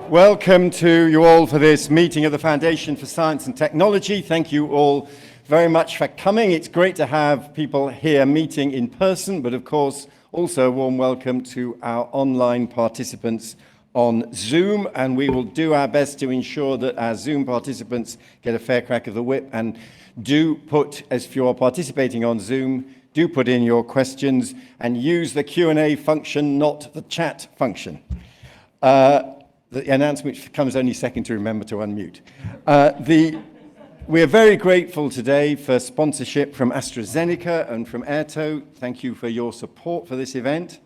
Welcome to you all for this meeting of the Foundation for Science and Technology. Thank you all very much for coming. It's great to have people here meeting in person, but of course, also a warm welcome to our online participants on Zoom, and we will do our best to ensure that our Zoom participants get a fair crack of the whip, and do put, as if you're participating on Zoom, do put in your questions and use the Q&A function, not the chat function. The announcement comes only second to remember to unmute. We are very grateful today for sponsorship from AstraZeneca and from Airto. Thank you for your support for this event,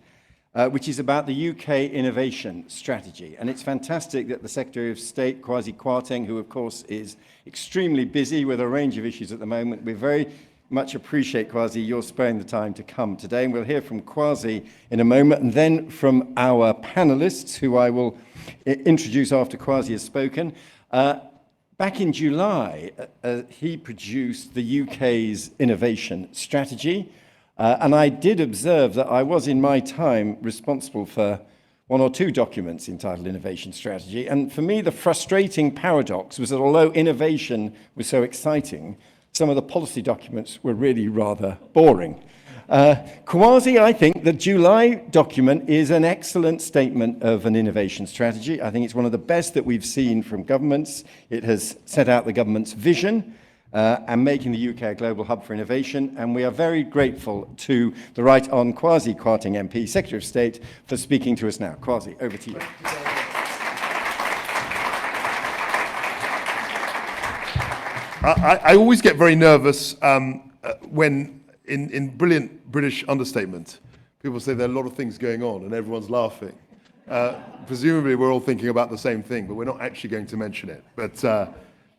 which is about the UK innovation strategy. And it's fantastic that the Secretary of State, Kwasi Kwarteng, who of course is extremely busy with a range of issues at the moment, we very much appreciate, Kwasi, your sparing the time to come today. And we'll hear from Kwasi in a moment, and then from our panelists, who I will introduce after Kwasi has spoken. Back in July, he produced the UK's innovation strategy. And I did observe that I was, in my time, responsible for one or two documents entitled Innovation Strategy. And for me, the frustrating paradox was that although innovation was so exciting, some of the policy documents were really rather boring. Kwasi, I think the July document is an excellent statement of an innovation strategy. I think it's one of the best that we've seen from governments. It has set out the government's vision and making the UK a global hub for innovation. And we are very grateful to the Right Hon. Kwasi Kwarteng MP, Secretary of State, for speaking to us now. Kwasi, over to you. I always get very nervous when, in brilliant British understatement, people say there are a lot of things going on and everyone's laughing. Presumably we're all thinking about the same thing, but we're not actually going to mention it. But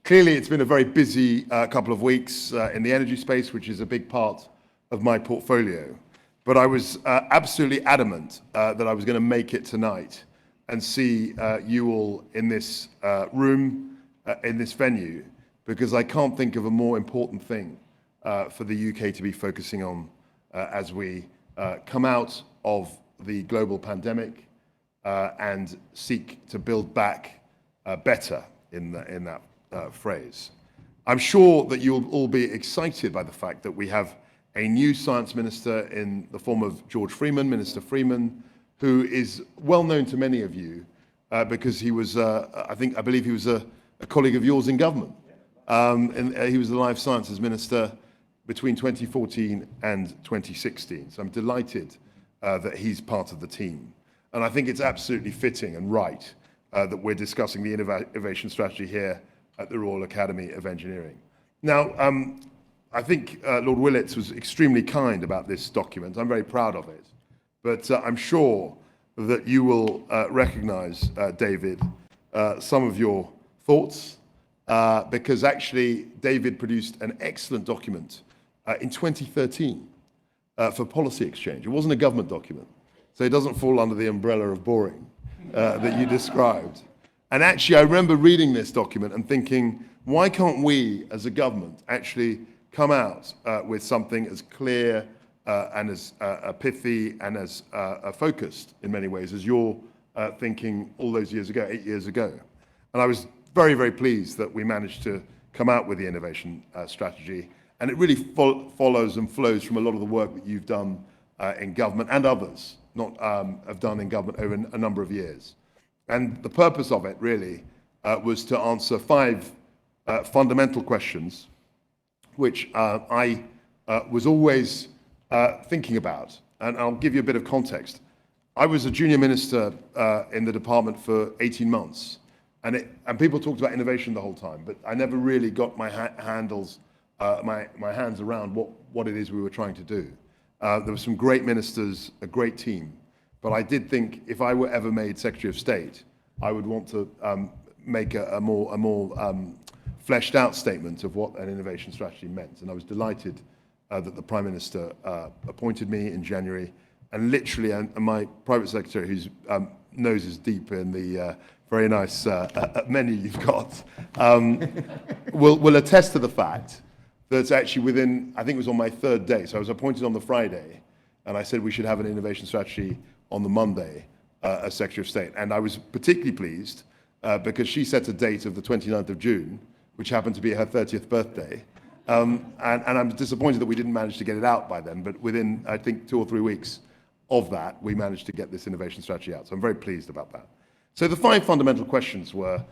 clearly it's been a very busy couple of weeks in the energy space, which is a big part of my portfolio. But I was absolutely adamant that I was going to make it tonight and see you all in this room, in this venue, because I can't think of a more important thing for the UK to be focusing on as we come out of the global pandemic and seek to build back better in that phrase. I'm sure that you'll all be excited by the fact that we have a new science minister in the form of George Freeman, Minister Freeman, who is well known to many of you because he was, I believe he was a colleague of yours in government. And he was the Life Sciences Minister between 2014 and 2016. So I'm delighted that he's part of the team. And I think it's absolutely fitting and right that we're discussing the innovation strategy here at the Royal Academy of Engineering. Now, I think Lord Willetts was extremely kind about this document. I'm very proud of it. But I'm sure that you will recognize, David, some of your thoughts, because actually David produced an excellent document in 2013 for policy exchange. It wasn't a government document, so it doesn't fall under the umbrella of boring that you described. And actually I remember reading this document and thinking, why can't we as a government actually come out with something as clear and as pithy and as focused in many ways as you're thinking all those years ago, 8 years ago. And I was very, very pleased that we managed to come out with the innovation strategy. And it really follows and flows from a lot of the work that you've done in government and others have done in government over a number of years. And the purpose of it really was to answer 5 fundamental questions, which I was always thinking about. And I'll give you a bit of context. I was a junior minister in the department for 18 months. And people talked about innovation the whole time, but I never really got my hands around what it is we were trying to do. There were some great ministers, a great team, but I did think if I were ever made Secretary of State, I would want to make a more fleshed out statement of what an innovation strategy meant. And I was delighted that the Prime Minister appointed me in January, and literally, and my private secretary, whose nose is deep in the very nice menu you've got, will attest to the fact that actually within, I think it was on my 3rd day, so I was appointed on the Friday, and I said we should have an innovation strategy on the Monday as Secretary of State. And I was particularly pleased because she set a date of the 29th of June, which happened to be her 30th birthday. And I'm disappointed that we didn't manage to get it out by then, but within, I think, 2 or 3 weeks of that, we managed to get this innovation strategy out. So I'm very pleased about that. So the 5 fundamental questions were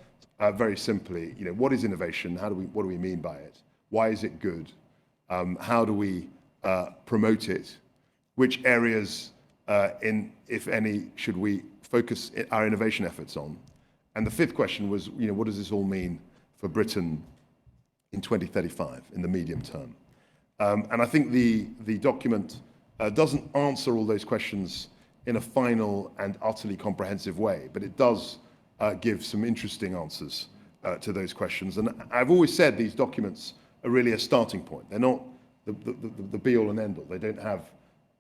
very simply, what is innovation? What do we mean by it? Why is it good? How do we promote it? Which areas, if any, should we focus our innovation efforts on? And the 5th question was, what does this all mean for Britain in 2035, in the medium term? And I think the document doesn't answer all those questions in a final and utterly comprehensive way, but it does give some interesting answers to those questions. And I've always said these documents are really a starting point. They're not the be-all and end-all. They don't have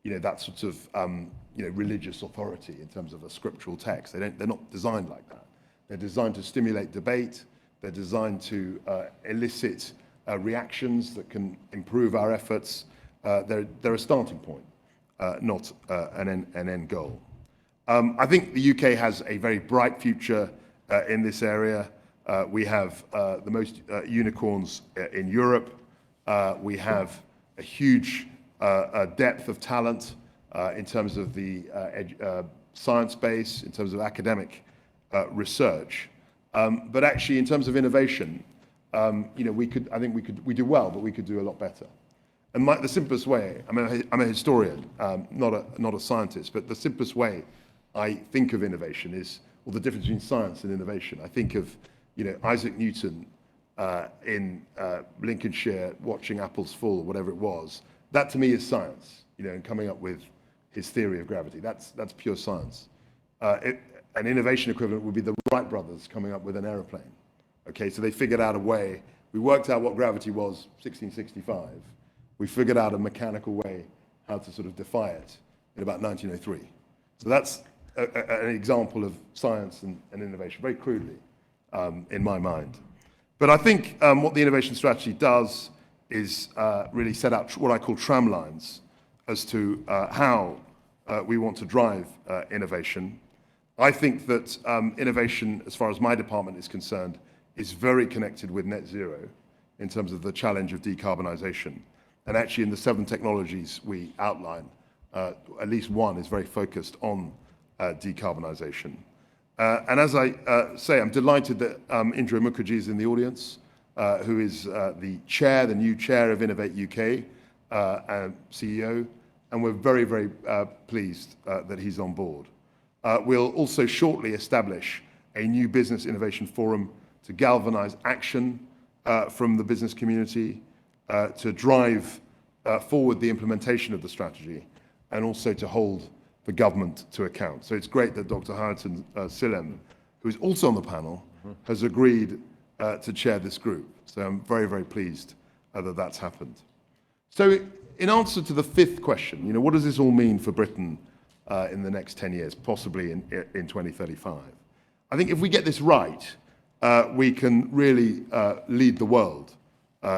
that sort of religious authority in terms of a scriptural text. They're not designed like that. They're designed to stimulate debate. They're designed to elicit reactions that can improve our efforts. They're a starting point, not an end goal. I think the UK has a very bright future in this area. We have the most unicorns in Europe. We have a huge depth of talent in terms of the science base, in terms of academic research. But actually, in terms of innovation, we do well, but we could do a lot better. And the simplest way, I'm a historian, not a scientist, but the simplest way I think of innovation is, the difference between science and innovation. I think of, Isaac Newton in Lincolnshire watching apples fall, or whatever it was. That to me is science, and coming up with his theory of gravity. That's pure science. An innovation equivalent would be the Wright brothers coming up with an aeroplane. Okay, so they figured out a way. We worked out what gravity was 1665. We figured out a mechanical way how to sort of defy it in about 1903. So that's an example of science and innovation, very crudely, in my mind. But I think what the innovation strategy does is really set out what I call tram lines as to how we want to drive innovation. I think that innovation, as far as my department is concerned, is very connected with net zero in terms of the challenge of decarbonisation. And actually, in the 7 technologies we outline, at least one is very focused on decarbonisation. And as I say, I'm delighted that Indro Mukerjee is in the audience, who is the new chair of Innovate UK, and CEO, and we're very, very pleased that he's on board. We'll also shortly establish a new business innovation forum to galvanise action from the business community, to drive forward the implementation of the strategy, and also to hold the government to account. So it's great that Dr. Hayaatun Sillem, who is also on the panel, has agreed to chair this group. So I'm very, very pleased that that's happened. So in answer to the 5th question, what does this all mean for Britain in the next 10 years, possibly in 2035? I think if we get this right, we can really lead the world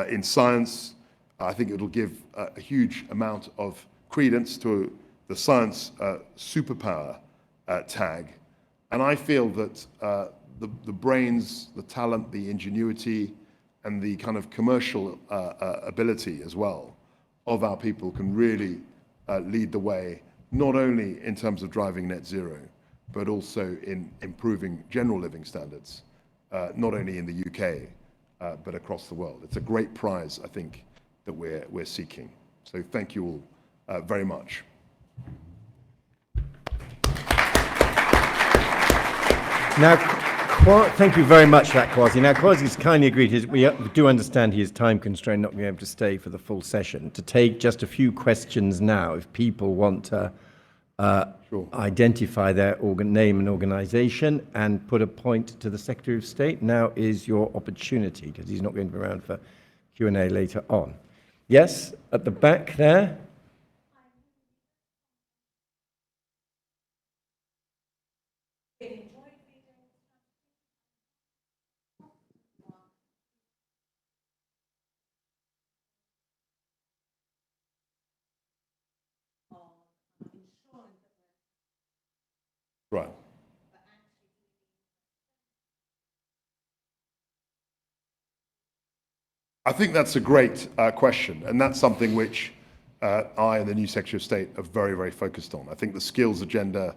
in science. I think it'll give a huge amount of credence to the science superpower tag. And I feel that the brains, the talent, the ingenuity, and the kind of commercial ability as well of our people can really lead the way, not only in terms of driving net zero, but also in improving general living standards, not only in the UK, but across the world. It's a great prize, I think, that we're seeking. So thank you all very much. Now, thank you very much for that, Kwasi. Now, Kwasi's kindly agreed, we do understand he is time constrained, not being able to stay for the full session, to take just a few questions now if people want to Sure. identify their name and organisation and put a point to the Secretary of State. Now is your opportunity, because he's not going to be around for Q&A later on. Yes, at the back there. Right. I think that's a great question, and that's something which I and the new Secretary of State are very, very focused on. I think the skills agenda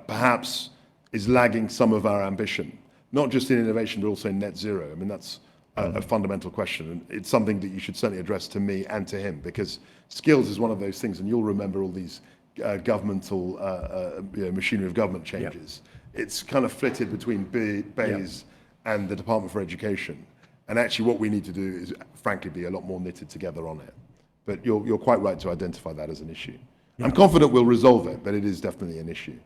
perhaps is lagging some of our ambition, not just in innovation, but also in net zero. I mean, that's a fundamental question, and it's something that you should certainly address to me and to him, because skills is one of those things, and you'll remember all these governmental machinery of government changes. It's kind of flitted between BEIS and the Department for Education. And actually what we need to do is, frankly, be a lot more knitted together on it. But you're quite right to identify that as an issue. I'm confident we'll resolve it, but it is definitely an issue.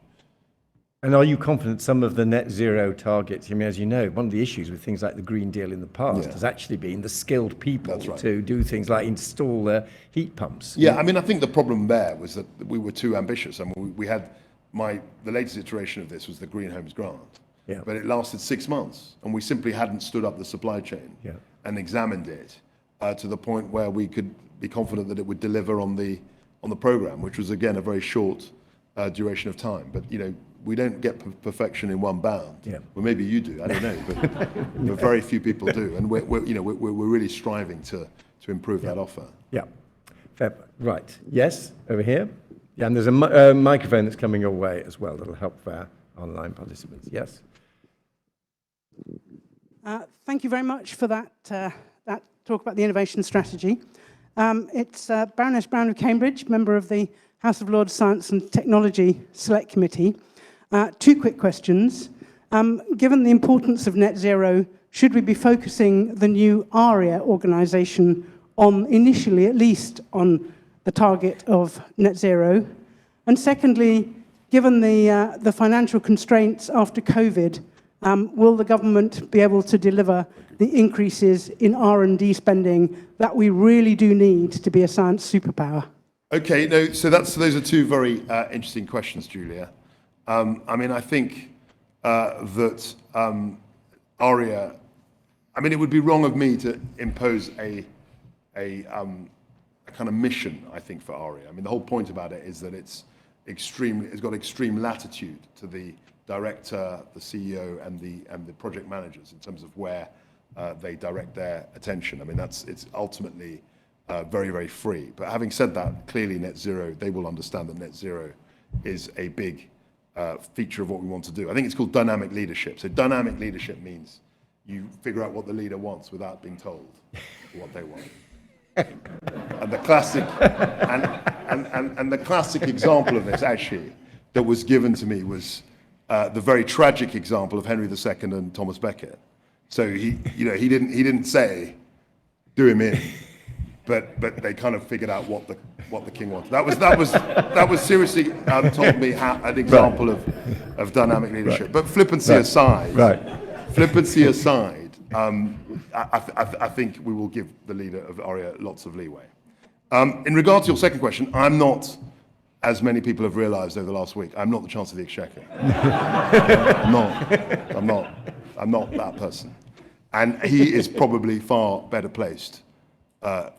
And are you confident some of the net zero targets, I mean, as you know, one of the issues with things like the Green Deal in the past has actually been the skilled people to do things like install heat pumps. Yeah, I mean, I think the problem there was that we were too ambitious. I mean, we had the latest iteration of this was the Green Homes Grant. Yeah. But it lasted 6 months, and we simply hadn't stood up the supply chain and examined it to the point where we could be confident that it would deliver on the program, which was again a very short duration of time. But we don't get perfection in one bound. Yeah. Well, maybe you do. I don't know, but very few people do, and we're really striving to improve that offer. Yeah. Fair. Right. Yes. Over here. Yeah, and there's a microphone that's coming your way as well that'll help our online participants. Yes. Thank you very much for that talk about the innovation strategy. It's Baroness Brown of Cambridge, member of the House of Lords Science and Technology Select Committee. 2 quick questions. Given the importance of net zero, should we be focusing the new ARIA organisation on, initially at least, on the target of net zero? And secondly, given the financial constraints after COVID, will the government be able to deliver the increases in R&D spending that we really do need to be a science superpower? Okay, no, so those are 2 very interesting questions, Julia. I mean, I think that ARIA, I mean, it would be wrong of me to impose a kind of mission, I think, for ARIA. I mean, the whole point about it is that it's got extreme latitude to the director, the CEO, and the project managers in terms of where they direct their attention. I mean, it's ultimately very, very free. But having said that, clearly net zero, they will understand that net zero is a big feature of what we want to do. I think it's called dynamic leadership. So dynamic leadership means you figure out what the leader wants without being told what they want. And the classic and the classic example of this, actually, that was given to me was the very tragic example of Henry II and Thomas Becket. So he didn't say, do him in, but they kind of figured out what the king wanted. That was seriously told me an example of dynamic leadership. Right. But flippancy aside, I think we will give the leader of ARIA lots of leeway. In regard to your second question, I'm not, as many people have realised over the last week, I'm not the Chancellor of the Exchequer. I'm not that person. And he is probably far better placed to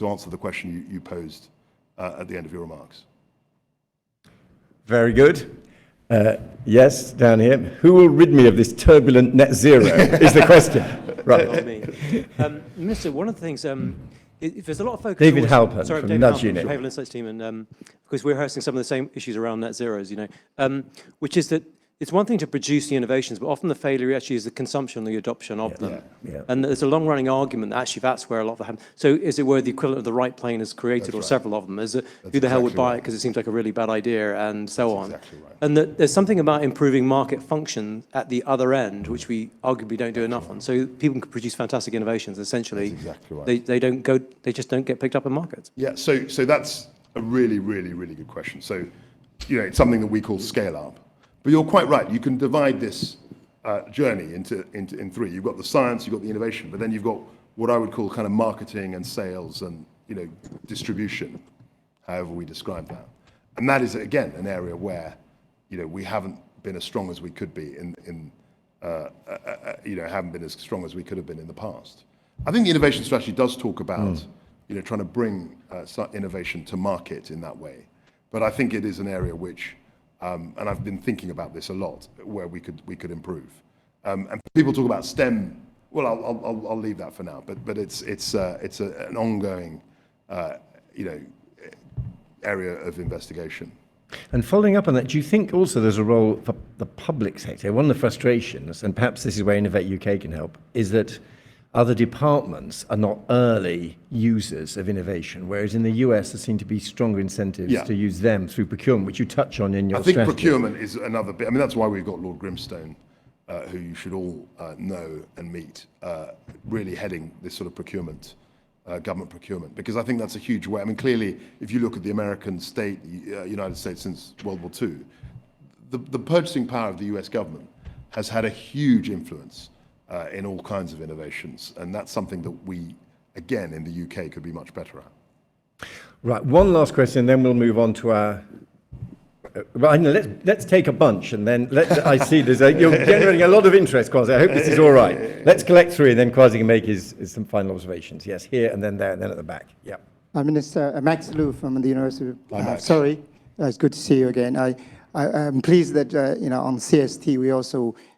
answer the question you posed at the end of your remarks. Very good. Yes, down here. Who will rid me of this turbulent net zero is the question. Right. Minister, one of the things, if there's a lot of focus... David Halpern from David Nudge Halpern Unit. from Behavioural Insights team, and because we're hosting some of the same issues around net zeros, which is that it's one thing to produce the innovations, but often the failure actually is the consumption, the adoption of them. Yeah. And there's a long-running argument that actually that's where a lot of them... So is it where the equivalent of the right plane is created, or several of them? Is it who the hell would buy it because it seems like a really bad idea, and so on? Exactly right. And there's something about improving market function at the other end, which we arguably don't do enough on. So people can produce fantastic innovations. Essentially, exactly right. They just don't get picked up in markets. Yeah. So that's a really, really, really good question. So, it's something that we call scale up. But you're quite right. You can divide this journey in 3. You've got the science, you've got the innovation, but then you've got what I would call kind of marketing and sales and distribution, however we describe that. And that is again an area where we haven't been as strong as we could be haven't been as strong as we could have been in the past. I think the innovation strategy does talk about trying to bring innovation to market in that way. But I think it is an area which and I've been thinking about this a lot, where we could improve. And people talk about STEM Well, I'll leave that for now. But it's an ongoing, area of investigation. And following up on that, do you think also there's a role for the public sector? One of the frustrations, and perhaps this is where Innovate UK can help, is that other departments are not early users of innovation, whereas in the US there seem to be stronger incentives to use them through procurement, which you touch on in your strategy. I think procurement is another bit. I mean, that's why we've got Lord Grimstone, who you should all know and meet, really heading this sort of procurement, government procurement, because I think that's a huge way. I mean, clearly, if you look at the American state, United States since World War II, the purchasing power of the US government has had a huge influence in all kinds of innovations, and that's something that we, again, in the UK, could be much better at. Right, one last question, then we'll move on to our... Right, let's take a bunch, and then I see you're generating a lot of interest, Kwasi. I hope this is all right. Let's collect three, and then Kwasi can make his some final observations. Yes, here, and then there, and then at the back. Yeah. Minister Max Liu from the University. Max. Sorry, it's good to see you again. I'm pleased that on CST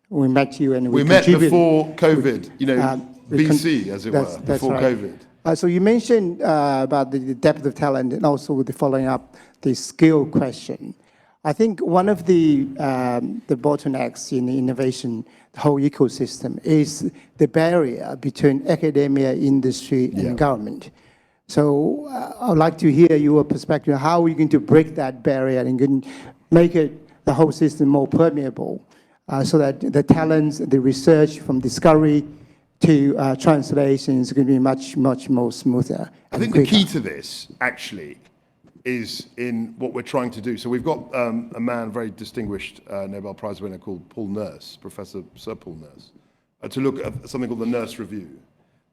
we met you and we met before COVID. BC, as it were, before right. COVID. So you mentioned about the depth of talent and also the following up the skill question. I think one of the bottlenecks in the innovation, the whole ecosystem, is the barrier between academia, industry, and government. So I would like to hear your perspective. How are you going to break that barrier and make the whole system more permeable so that the talents, the research from discovery to translation is going to be much, much more smoother? I think the key to this, actually, is in what we're trying to do. So we've got a man, very distinguished Nobel Prize winner called Paul Nurse, Professor Sir Paul Nurse, to look at something called the Nurse Review.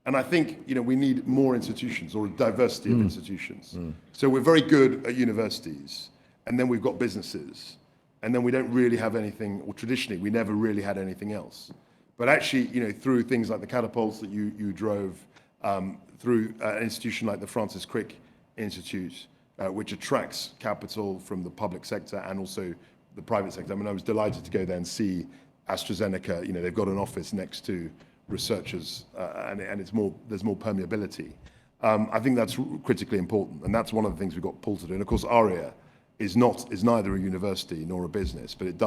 And I think we need more institutions, or a diversity of institutions. So we're very good at universities, and then we've got businesses, and then we don't really have anything, or traditionally we never really had anything else. But actually, through things like the catapults that you drove, through an institution like the Francis Crick Institute, which attracts capital from the public sector and also the private sector. I mean, I was delighted to go there and see AstraZeneca. They've got an office next to researchers, and there's more permeability. I think that's critically important, and that's one of the things we've got Paul to do. And of course, ARIA is neither a university nor a business, but it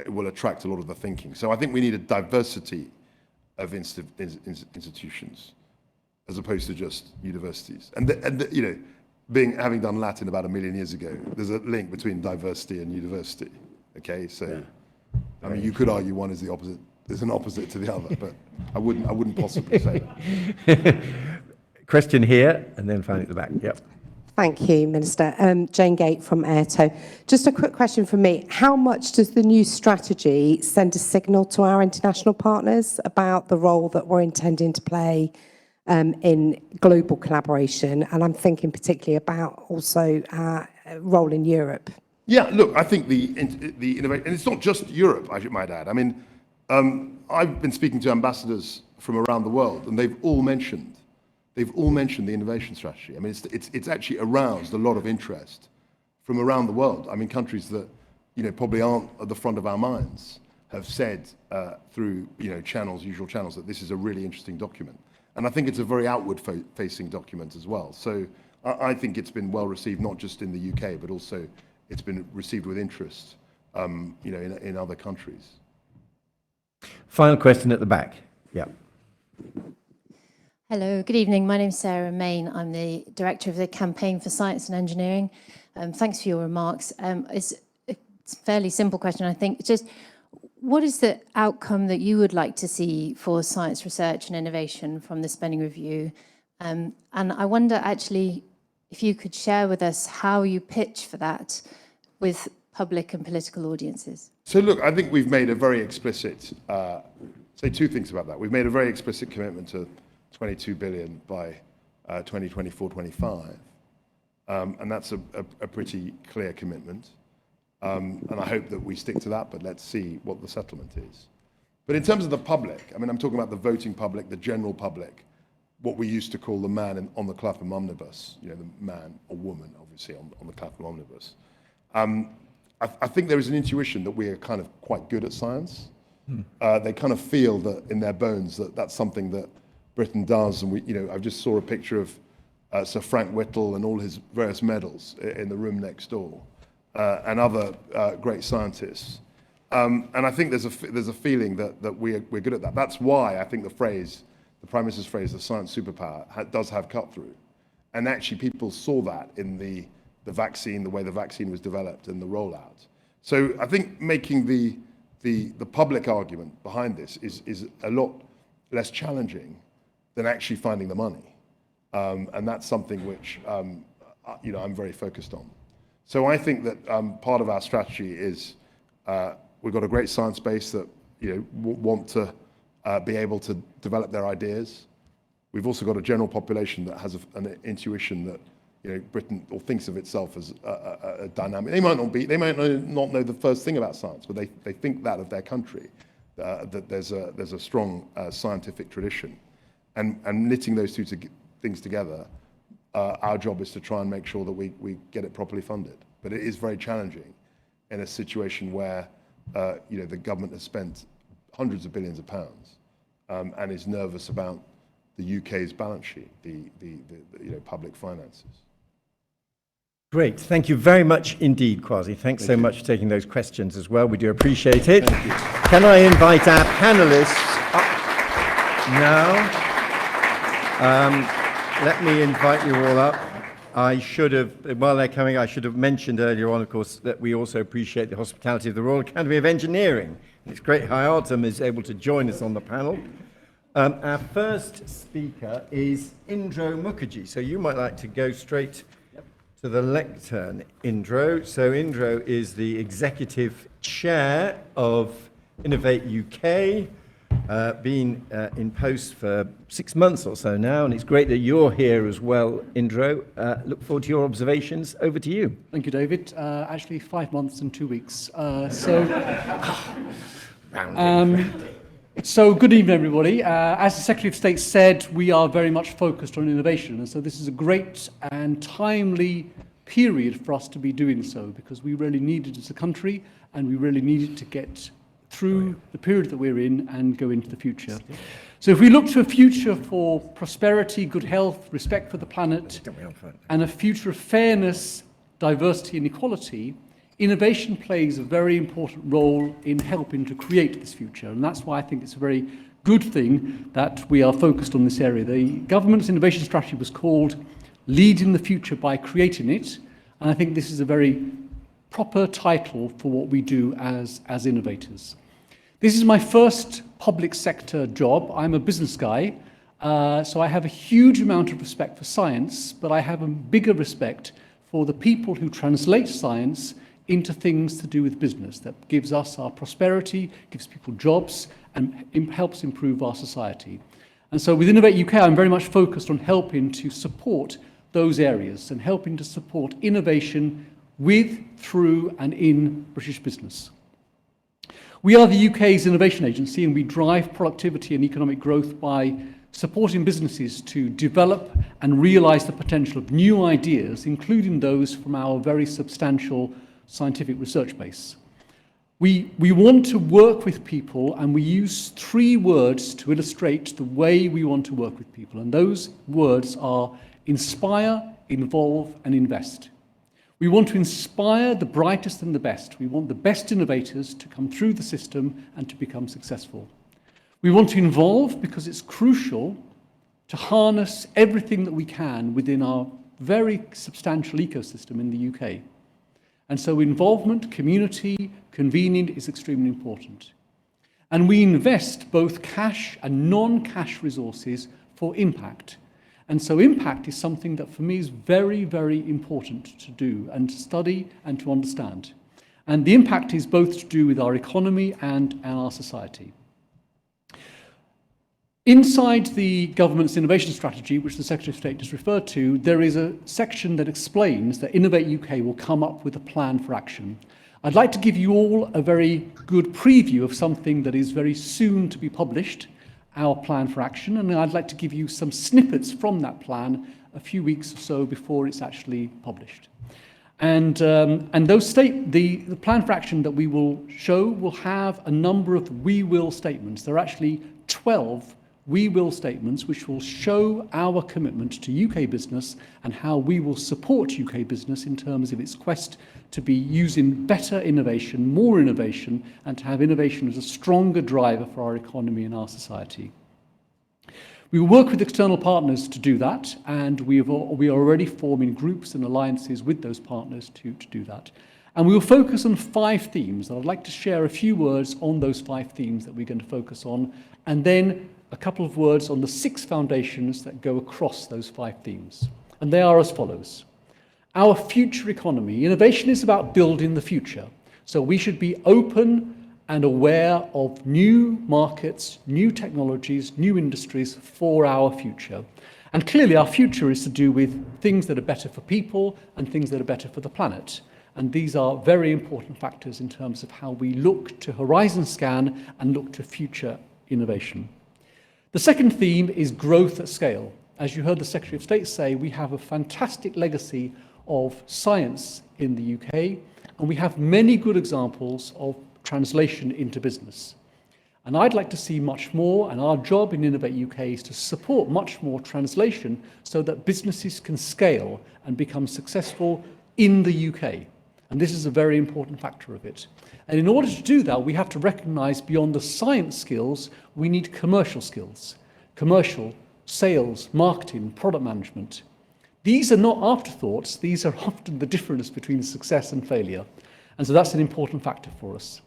will attract a lot of the thinking. So I think we need a diversity of institutions as opposed to just universities. And having done Latin about 1 million years ago, there's a link between diversity and university. Okay, so I mean, you could argue one is the opposite. There's an opposite to the other, but I wouldn't possibly say that. Question here, and then finally at the back. Yep. Thank you, Minister. Jane Gate from Airto. Just a quick question from me. How much does the new strategy send a signal to our international partners about the role that we're intending to play in global collaboration? And I'm thinking particularly about also our role in Europe. Yeah, look, I think the innovation, and it's not just Europe, I might add. I mean, I've been speaking to ambassadors from around the world, and they've all mentioned the innovation strategy. I mean, it's actually aroused a lot of interest from around the world. I mean, countries that probably aren't at the front of our minds have said through usual channels, that this is a really interesting document. And I think it's a very outward-facing document as well. So I think it's been well received, not just in the UK, but also it's been received with interest, in other countries. Final question at the back. Yeah. Hello, good evening. My name is Sarah Main. I'm the Director of the Campaign for Science and Engineering. Thanks for your remarks. It's a fairly simple question, I think. Just what is the outcome that you would like to see for science research and innovation from the spending review? And I wonder actually if you could share with us how you pitch for that with public and political audiences. So look, I think we've made a very explicit, say two things about that. We've made a very explicit commitment to 22 billion by 2024-25, and that's a pretty clear commitment. And I hope that we stick to that, but let's see what the settlement is. But in terms of the public, I mean, I'm talking about the voting public, the general public, what we used to call the man on the Clapham omnibus, the man or woman, obviously, on the Clapham omnibus. I think there is an intuition that we are kind of quite good at science, They kind of feel that in their bones that that's something that Britain does. And I just saw a picture of Sir Frank Whittle and all his various medals in the room next door, and other great scientists. And I think there's a feeling that we're good at that. That's why I think the Prime Minister's phrase, the science superpower, does have cut through. And actually people saw that in the vaccine, the way the vaccine was developed and the rollout. So I think making the public argument behind this is a lot less challenging than actually finding the money. And that's something which I'm very focused on. So I think that part of our strategy is we've got a great science base that want to be able to develop their ideas. We've also got a general population that has an intuition that Britain or thinks of itself as a dynamic. They might not know the first thing about science, but they think that of their country, that there's a strong scientific tradition, and knitting those two things together. Our job is to try and make sure that we get it properly funded. But it is very challenging in a situation where the government has spent hundreds of billions of pounds and is nervous about the UK's balance sheet, the public finances. Great. Thank you very much indeed, Kwasi. Thanks so much for taking those questions as well. We do appreciate it. Thank you. Can I invite our panelists up now? Let me invite you all up. While they're coming, I should have mentioned earlier on, of course, that we also appreciate the hospitality of the Royal Academy of Engineering. It's great Hayaatun is able to join us on the panel. Our first speaker is Indro Mukerjee. So you might like to go straight to the lectern, Indro. So Indro is the executive chair of Innovate UK, been in post for 6 months or so now, and it's great that you're here as well, Indro. Look forward to your observations. Over to you. Thank you, David. Actually, 5 months and 2 weeks. So good evening, everybody. As the Secretary of State said, we are very much focused on innovation, and so this is a great and timely period for us to be doing so, because we really need it as a country, and we really need it to get through the period that we're in and go into the future. So if we look to a future for prosperity, good health, respect for the planet, and a future of fairness, diversity and equality, innovation plays a very important role in helping to create this future. And that's why I think it's a very good thing that we are focused on this area. The government's innovation strategy was called Leading the Future by Creating It. And I think this is a very proper title for what we do as innovators. This is my first public sector job. I'm a business guy, so I have a huge amount of respect for science, but I have a bigger respect for the people who translate science into things to do with business that gives us our prosperity, gives people jobs, and helps improve our society. And so with Innovate UK, I'm very much focused on helping to support those areas and helping to support innovation with, through, and in British business. We are the UK's innovation agency, and we drive productivity and economic growth by supporting businesses to develop and realise the potential of new ideas, including those from our very substantial scientific research base. We want to work with people, and we use 3 words to illustrate the way we want to work with people, and those words are inspire, involve, and invest. We want to inspire the brightest and the best. We want the best innovators to come through the system and to become successful. We want to involve because it's crucial to harness everything that we can within our very substantial ecosystem in the UK. And so involvement, community, convening is extremely important. And we invest both cash and non-cash resources for impact. And so impact is something that for me is very, very important to do and to study and to understand. And the impact is both to do with our economy and our society. Inside the government's innovation strategy, which the Secretary of State just referred to, there is a section that explains that Innovate UK will come up with a plan for action. I'd like to give you all a very good preview of something that is very soon to be published, our plan for action, and I'd like to give you some snippets from that plan a few weeks or so before it's actually published. And the plan for action that we will show will have a number of we will statements. There are actually 12 we will statements which will show our commitment to UK business and how we will support UK business in terms of its quest to be using better innovation, more innovation, and to have innovation as a stronger driver for our economy and our society. We will work with external partners to do that, and we are already forming groups and alliances with those partners to do that. And we will focus on 5 themes. I'd like to share a few words on those 5 themes that we're going to focus on, and then a couple of words on the 6 foundations that go across those 5 themes. And they are as follows. Our future economy. Innovation is about building the future. So we should be open and aware of new markets, new technologies, new industries for our future. And clearly our future is to do with things that are better for people and things that are better for the planet. And these are very important factors in terms of how we look to horizon scan and look to future innovation. The second theme is growth at scale. As you heard the Secretary of State say, we have a fantastic legacy of science in the UK, and we have many good examples of translation into business. And I'd like to see much more, and our job in Innovate UK is to support much more translation so that businesses can scale and become successful in the UK. And this is a very important factor of it. And in order to do that, we have to recognize beyond the science skills, we need commercial skills. Commercial, sales, marketing, product management. These are not afterthoughts, these are often the difference between success and failure. And so that's an important factor for us.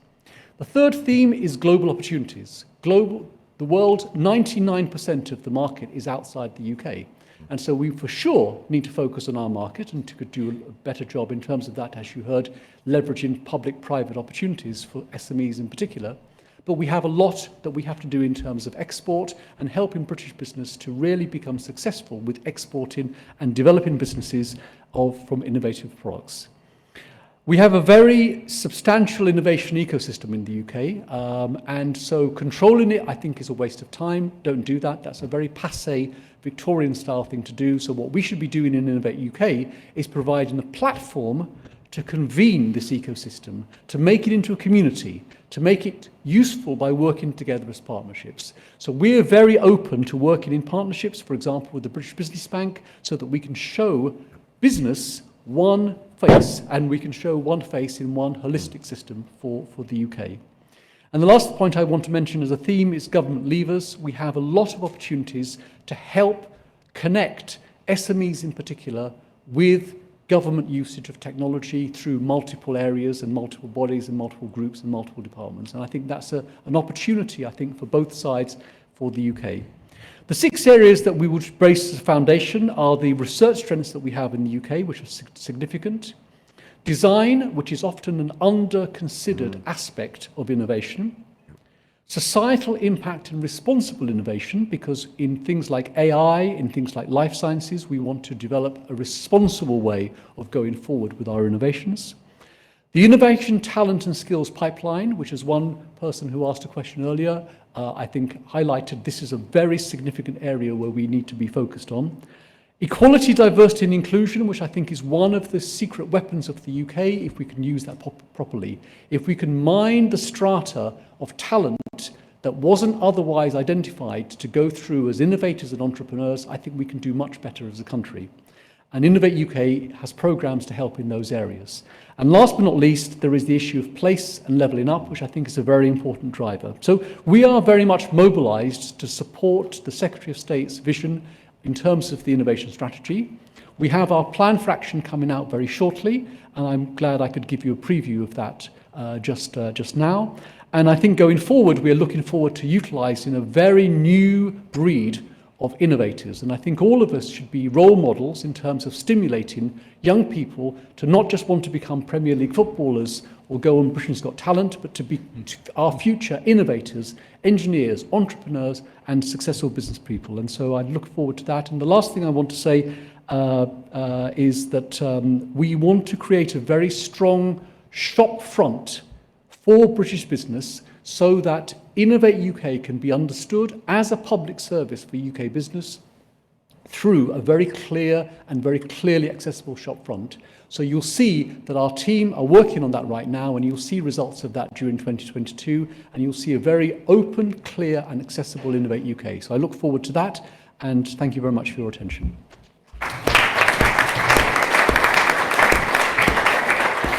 The third theme is global opportunities. The world, 99% of the market is outside the UK. And so we for sure need to focus on our market and to do a better job in terms of that, as you heard, leveraging public-private opportunities for SMEs in particular. But we have a lot that we have to do in terms of export and helping British business to really become successful with exporting and developing businesses from innovative products. We have a very substantial innovation ecosystem in the UK, and so controlling it, I think, is a waste of time. Don't do that. That's a very passé Victorian-style thing to do. So what we should be doing in Innovate UK is providing a platform to convene this ecosystem, to make it into a community, to make it useful by working together as partnerships. So we're very open to working in partnerships, for example, with the British Business Bank, so that we can show business one face, and we can show one face in one holistic system for the UK. And the last point I want to mention as a theme is government levers. We have a lot of opportunities to help connect SMEs in particular with government usage of technology through multiple areas and multiple bodies and multiple groups and multiple departments. And I think that's an opportunity, I think, for both sides for the UK. The 6 areas that we would brace as a foundation are the research strengths that we have in the UK, which are significant. Design, which is often an under-considered aspect of innovation. Societal impact and responsible innovation, because in things like AI, in things like life sciences, we want to develop a responsible way of going forward with our innovations. The innovation, talent and skills pipeline, which is one person who asked a question earlier, I think highlighted this is a very significant area where we need to be focused on. Equality, diversity and inclusion, which I think is one of the secret weapons of the UK, if we can use that properly. If we can mine the strata of talent that wasn't otherwise identified to go through as innovators and entrepreneurs, I think we can do much better as a country. And Innovate UK has programs to help in those areas. And last but not least, there is the issue of place and levelling up, which I think is a very important driver. So we are very much mobilised to support the Secretary of State's vision in terms of the innovation strategy. We have our plan for action coming out very shortly, and I'm glad I could give you a preview of that just now. And I think going forward, we are looking forward to utilising a very new breed of innovators. And I think all of us should be role models in terms of stimulating young people to not just want to become Premier League footballers or go on Britain's Got Talent, but to be our future innovators, engineers, entrepreneurs, and successful business people. And so I look forward to that. And the last thing I want to say is that we want to create a very strong shop front for British business so that Innovate UK can be understood as a public service for UK business, through a very clear and very clearly accessible shop front. So you'll see that our team are working on that right now, and you'll see results of that during 2022, and you'll see a very open, clear and accessible Innovate UK. So I look forward to that, and thank you very much for your attention.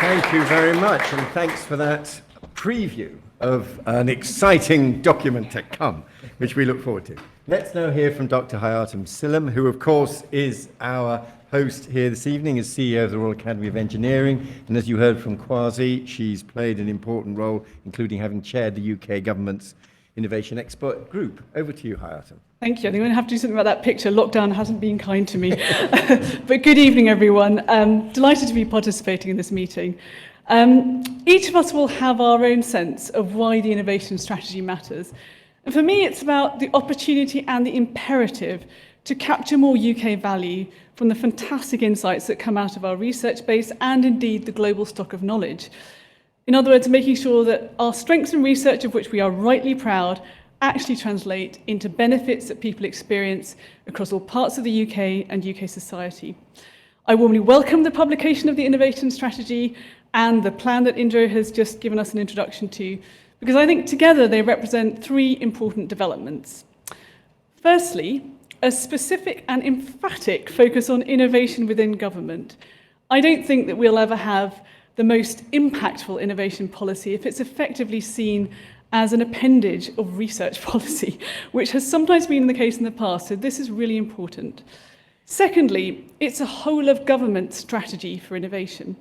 Thank you very much, and thanks for that preview of an exciting document to come, which we look forward to. Let's now hear from Dr. Hayaatun Sillem, who of course is our host here this evening as CEO of the Royal Academy of Engineering. And as you heard from Kwasi, she's played an important role, including having chaired the UK government's Innovation Expert Group. Over to you, Hayaatun. Thank you. I think I'm going to have to do something about that picture. Lockdown hasn't been kind to me. But good evening, everyone. Delighted to be participating in this meeting. Each of us will have our own sense of why the innovation strategy matters. And for me, it's about the opportunity and the imperative to capture more UK value from the fantastic insights that come out of our research base and indeed the global stock of knowledge. In other words, making sure that our strengths in research, of which we are rightly proud, actually translate into benefits that people experience across all parts of the UK and UK society. I warmly welcome the publication of the innovation strategy and the plan that Indro has just given us an introduction to, because I think together they represent three important developments. Firstly, a specific and emphatic focus on innovation within government. I don't think that we'll ever have the most impactful innovation policy if it's effectively seen as an appendage of research policy, which has sometimes been the case in the past, so this is really important. Secondly, it's a whole of government strategy for innovation.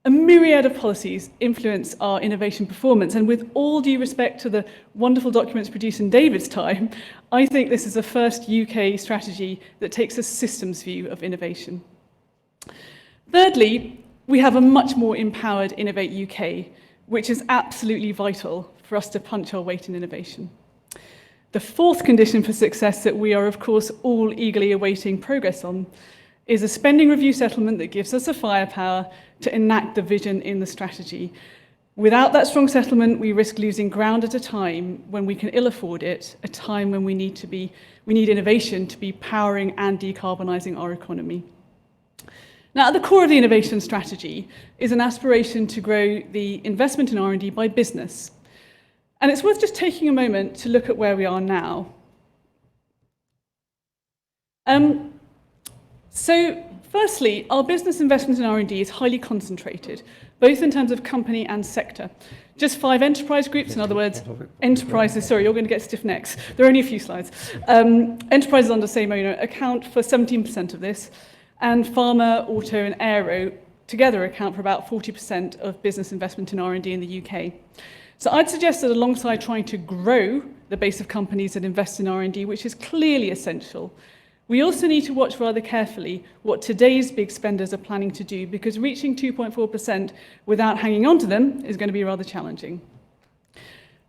A myriad of policies influence our innovation performance, and with all due respect to the wonderful documents produced in David's time, I think this is the first UK strategy that takes a systems view of innovation. Thirdly, we have a much more empowered Innovate UK, which is absolutely vital for us to punch our weight in innovation. The fourth condition for success that we are, of course, all eagerly awaiting progress on is a spending review settlement that gives us the firepower to enact the vision in the strategy. Without that strong settlement, we risk losing ground at a time when we can ill afford it, a time when we need innovation to be powering and decarbonising our economy. Now, at the core of the innovation strategy is an aspiration to grow the investment in R&D by business. And it's worth just taking a moment to look at where we are now. So, firstly, our business investment in R&D is highly concentrated, both in terms of company and sector. Just 5 enterprise groups, in other words, enterprises, sorry, you're going to get stiff necks. There are only a few slides. Enterprises under same owner account for 17% of this, and pharma, auto, and aero together account for about 40% of business investment in R&D in the UK. So I'd suggest that alongside trying to grow the base of companies that invest in R&D, which is clearly essential, we also need to watch rather carefully what today's big spenders are planning to do, because reaching 2.4% without hanging on to them is going to be rather challenging.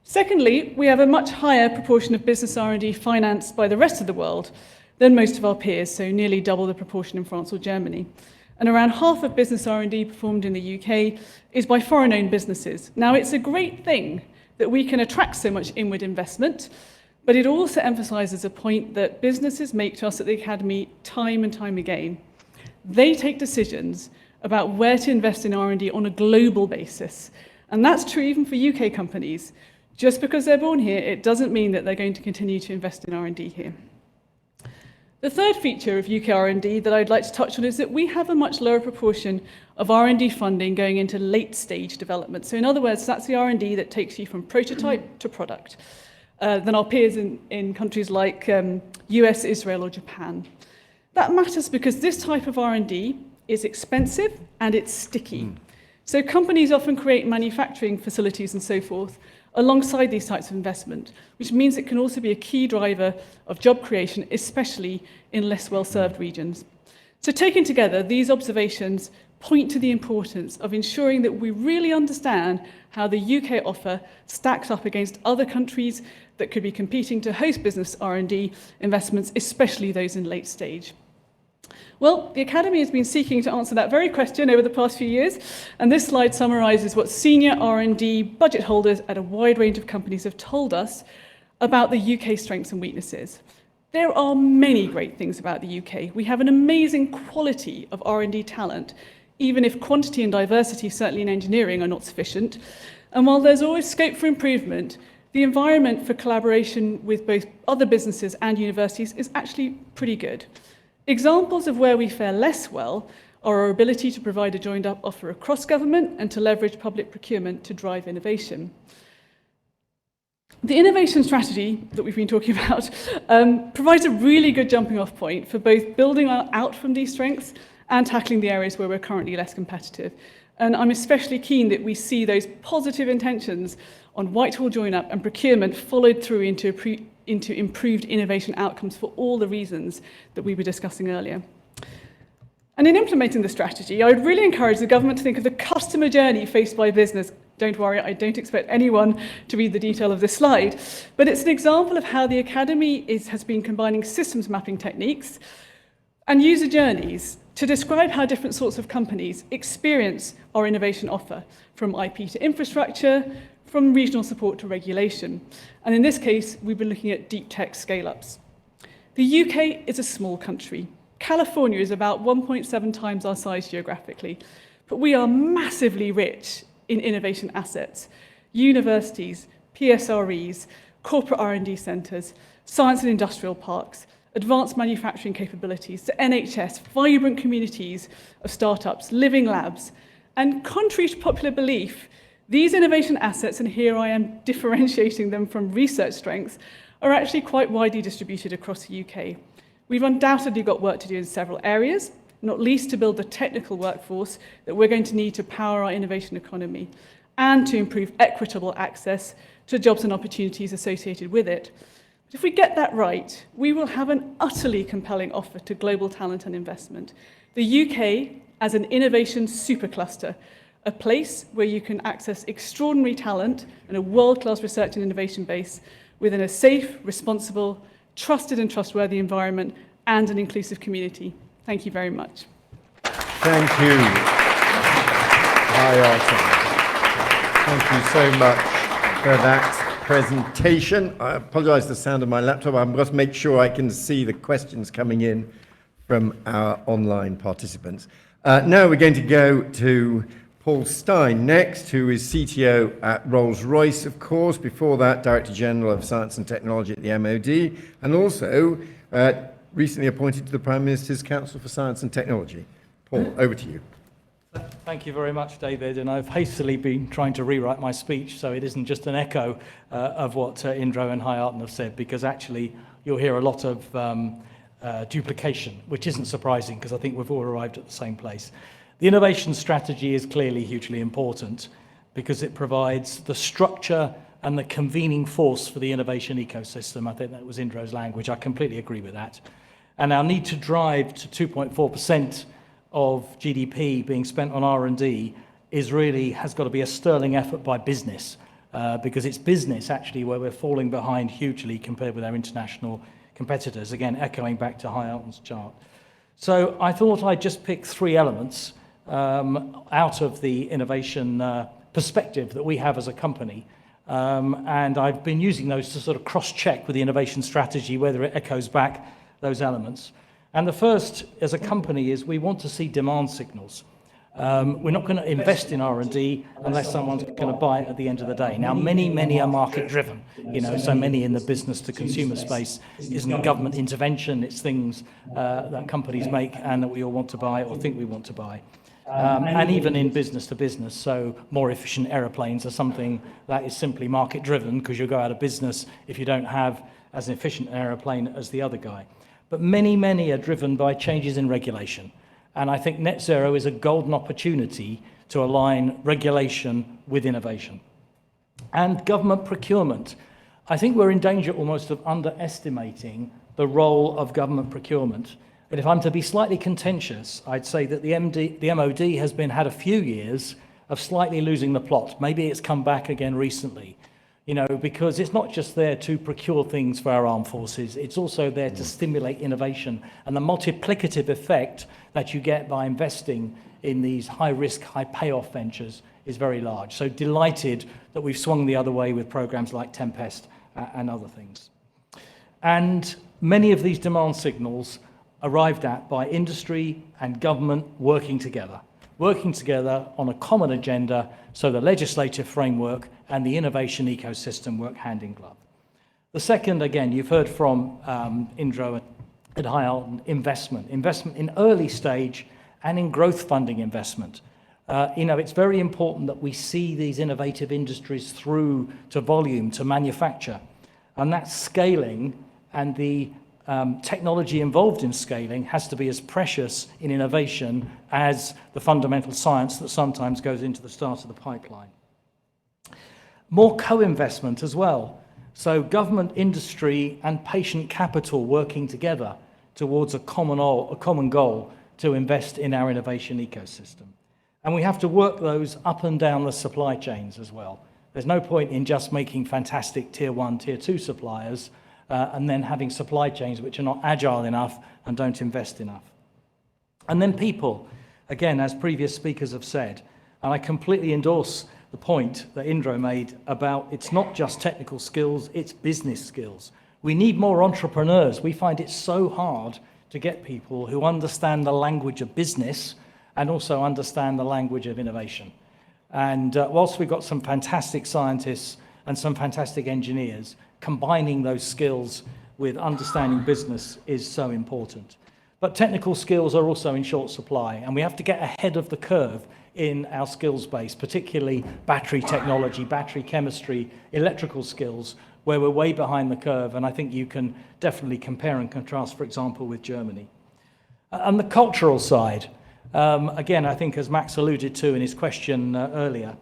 Secondly, we have a much higher proportion of business R&D financed by the rest of the world than most of our peers, so nearly double the proportion in France or Germany. And around half of business R&D performed in the UK is by foreign-owned businesses. Now, it's a great thing that we can attract so much inward investment, but it also emphasises a point that businesses make to us at the Academy time and time again. They take decisions about where to invest in R&D on a global basis. And that's true even for UK companies. Just because they're born here, it doesn't mean that they're going to continue to invest in R&D here. The third feature of UK R&D that I'd like to touch on is that we have a much lower proportion of R&D funding going into late-stage development. So in other words, that's the R&D that takes you from prototype to product than our peers in countries like US, Israel, or Japan. That matters because this type of R&D is expensive and it's sticky. So companies often create manufacturing facilities and so forth alongside these types of investment, which means it can also be a key driver of job creation, especially in less well-served regions. So taken together, these observations point to the importance of ensuring that we really understand how the UK offer stacks up against other countries that could be competing to host business R&D investments, especially those in late stage. Well, the Academy has been seeking to answer that very question over the past few years, and this slide summarises what senior R&D budget holders at a wide range of companies have told us about the UK strengths and weaknesses. There are many great things about the UK. We have an amazing quality of R&D talent, even if quantity and diversity, certainly in engineering, are not sufficient. And while there's always scope for improvement, the environment for collaboration with both other businesses and universities is actually pretty good. Examples of where we fare less well are our ability to provide a joined-up offer across government and to leverage public procurement to drive innovation. The innovation strategy that we've been talking about provides a really good jumping-off point for both building out from these strengths and tackling the areas where we're currently less competitive. And I'm especially keen that we see those positive intentions on Whitehall join-up and procurement followed through into improved innovation outcomes for all the reasons that we were discussing earlier. And in implementing the strategy, I would really encourage the government to think of the customer journey faced by business. Don't worry, I don't expect anyone to read the detail of this slide, but it's an example of how the Academy has been combining systems mapping techniques and user journeys to describe how different sorts of companies experience our innovation offer, from IP to infrastructure, from regional support to regulation. And in this case, we've been looking at deep tech scale-ups. The UK is a small country. California is about 1.7 times our size geographically, but we are massively rich in innovation assets, universities, PSREs, corporate R&D centres, science and industrial parks, advanced manufacturing capabilities, the NHS, vibrant communities of startups, living labs. And contrary to popular belief, these innovation assets, and here I am differentiating them from research strengths, are actually quite widely distributed across the UK. We've undoubtedly got work to do in several areas, not least to build the technical workforce that we're going to need to power our innovation economy and to improve equitable access to jobs and opportunities associated with it. But if we get that right, we will have an utterly compelling offer to global talent and investment. The UK as an innovation supercluster, a place where you can access extraordinary talent and a world-class research and innovation base within a safe, responsible, trusted and trustworthy environment and an inclusive community. Thank you very much. Thank you, Hayaatun. Thank you so much for that presentation. I apologise for the sound of my laptop. I must make sure I can see the questions coming in from our online participants. Now we're going to go to Paul Stein next, who is CTO at Rolls-Royce, of course. Before that, Director General of Science and Technology at the MOD, and also recently appointed to the Prime Minister's Council for Science and Technology. Paul, over to you. Thank you very much, David. And I've hastily been trying to rewrite my speech so it isn't just an echo of what Indro and Hayaatun have said, because actually you'll hear a lot of duplication, which isn't surprising because I think we've all arrived at the same place. The innovation strategy is clearly hugely important because it provides the structure and the convening force for the innovation ecosystem. I think that was Indro's language. I completely agree with that. And our need to drive to 2.4% of GDP being spent on R&D has got to be a sterling effort by business, because it's business actually where we're falling behind hugely compared with our international competitors. Again, echoing back to Hayaatun's chart. So I thought I'd just pick three elements out of the innovation perspective that we have as a company. And I've been using those to sort of cross-check with the innovation strategy, whether it echoes back those elements. And the first, as a company, is we want to see demand signals. We're not going to invest in R&D unless someone's going to buy it at the end of the day. Now, many are market-driven. So many in the business-to-consumer space isn't government intervention. It's things that companies make and that we all want to buy or think we want to buy. And even in business-to-business, so more efficient aeroplanes are something that is simply market-driven because you'll go out of business if you don't have as an efficient aeroplane as the other guy. But many are driven by changes in regulation. And I think net zero is a golden opportunity to align regulation with innovation. And government procurement. I think we're in danger almost of underestimating the role of government procurement. But if I'm to be slightly contentious, I'd say that the MOD has had a few years of slightly losing the plot. Maybe it's come back again recently. Because it's not just there to procure things for our armed forces, it's also there to stimulate innovation. And the multiplicative effect that you get by investing in these high-risk, high-payoff ventures is very large. So delighted that we've swung the other way with programs like Tempest and other things. And many of these demand signals arrived at by industry and government working together on a common agenda, so the legislative framework and the innovation ecosystem work hand in glove. The second, again, you've heard from Indro and Hayaatun, investment in early stage and in growth funding investment. It's very important that we see these innovative industries through to volume, to manufacture, and that scaling and the technology involved in scaling has to be as precious in innovation as the fundamental science that sometimes goes into the start of the pipeline. More co-investment as well. So government, industry, and patient capital working together towards a common goal to invest in our innovation ecosystem. And we have to work those up and down the supply chains as well. There's no point in just making fantastic tier 1, tier 2 suppliers and then having supply chains which are not agile enough and don't invest enough. And then people, again, as previous speakers have said, and I completely endorse the point that Indro made about it's not just technical skills, it's business skills. We need more entrepreneurs. We find it so hard to get people who understand the language of business and also understand the language of innovation. And whilst we've got some fantastic scientists and some fantastic engineers, combining those skills with understanding business is so important. But technical skills are also in short supply, and we have to get ahead of the curve in our skills base, particularly battery technology, battery chemistry, electrical skills, where we're way behind the curve, and I think you can definitely compare and contrast, for example, with Germany. And the cultural side, again, I think as Max alluded to in his question earlier,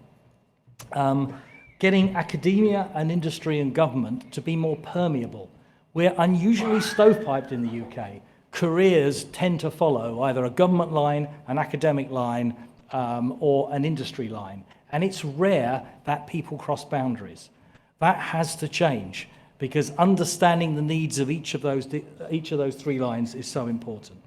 getting academia and industry and government to be more permeable. We're unusually stovepiped in the UK. Careers tend to follow either a government line, an academic line, or an industry line. And it's rare that people cross boundaries. That has to change because understanding the needs of each of those three lines is so important.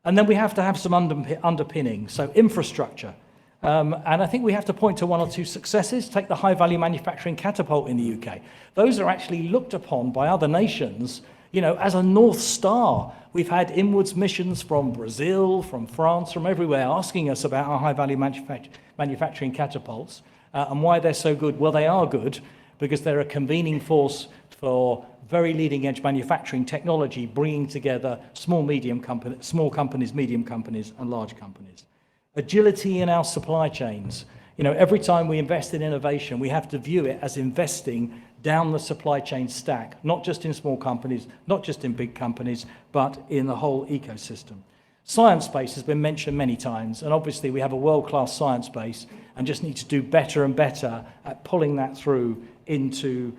And then we have to have some underpinning, so infrastructure. And I think we have to point to one or two successes. Take the high-value manufacturing catapult in the UK. Those are actually looked upon by other nations, as a North Star. We've had inwards missions from Brazil, from France, from everywhere, asking us about our high-value manufacturing catapults and why they're so good. Well, they are good because they're a convening force for very leading-edge manufacturing technology, bringing together small companies, medium companies, and large companies. Agility in our supply chains. Every time we invest in innovation, we have to view it as investing down the supply chain stack, not just in small companies, not just in big companies, but in the whole ecosystem. Science base has been mentioned many times, and obviously we have a world-class science base and just need to do better and better at pulling that through into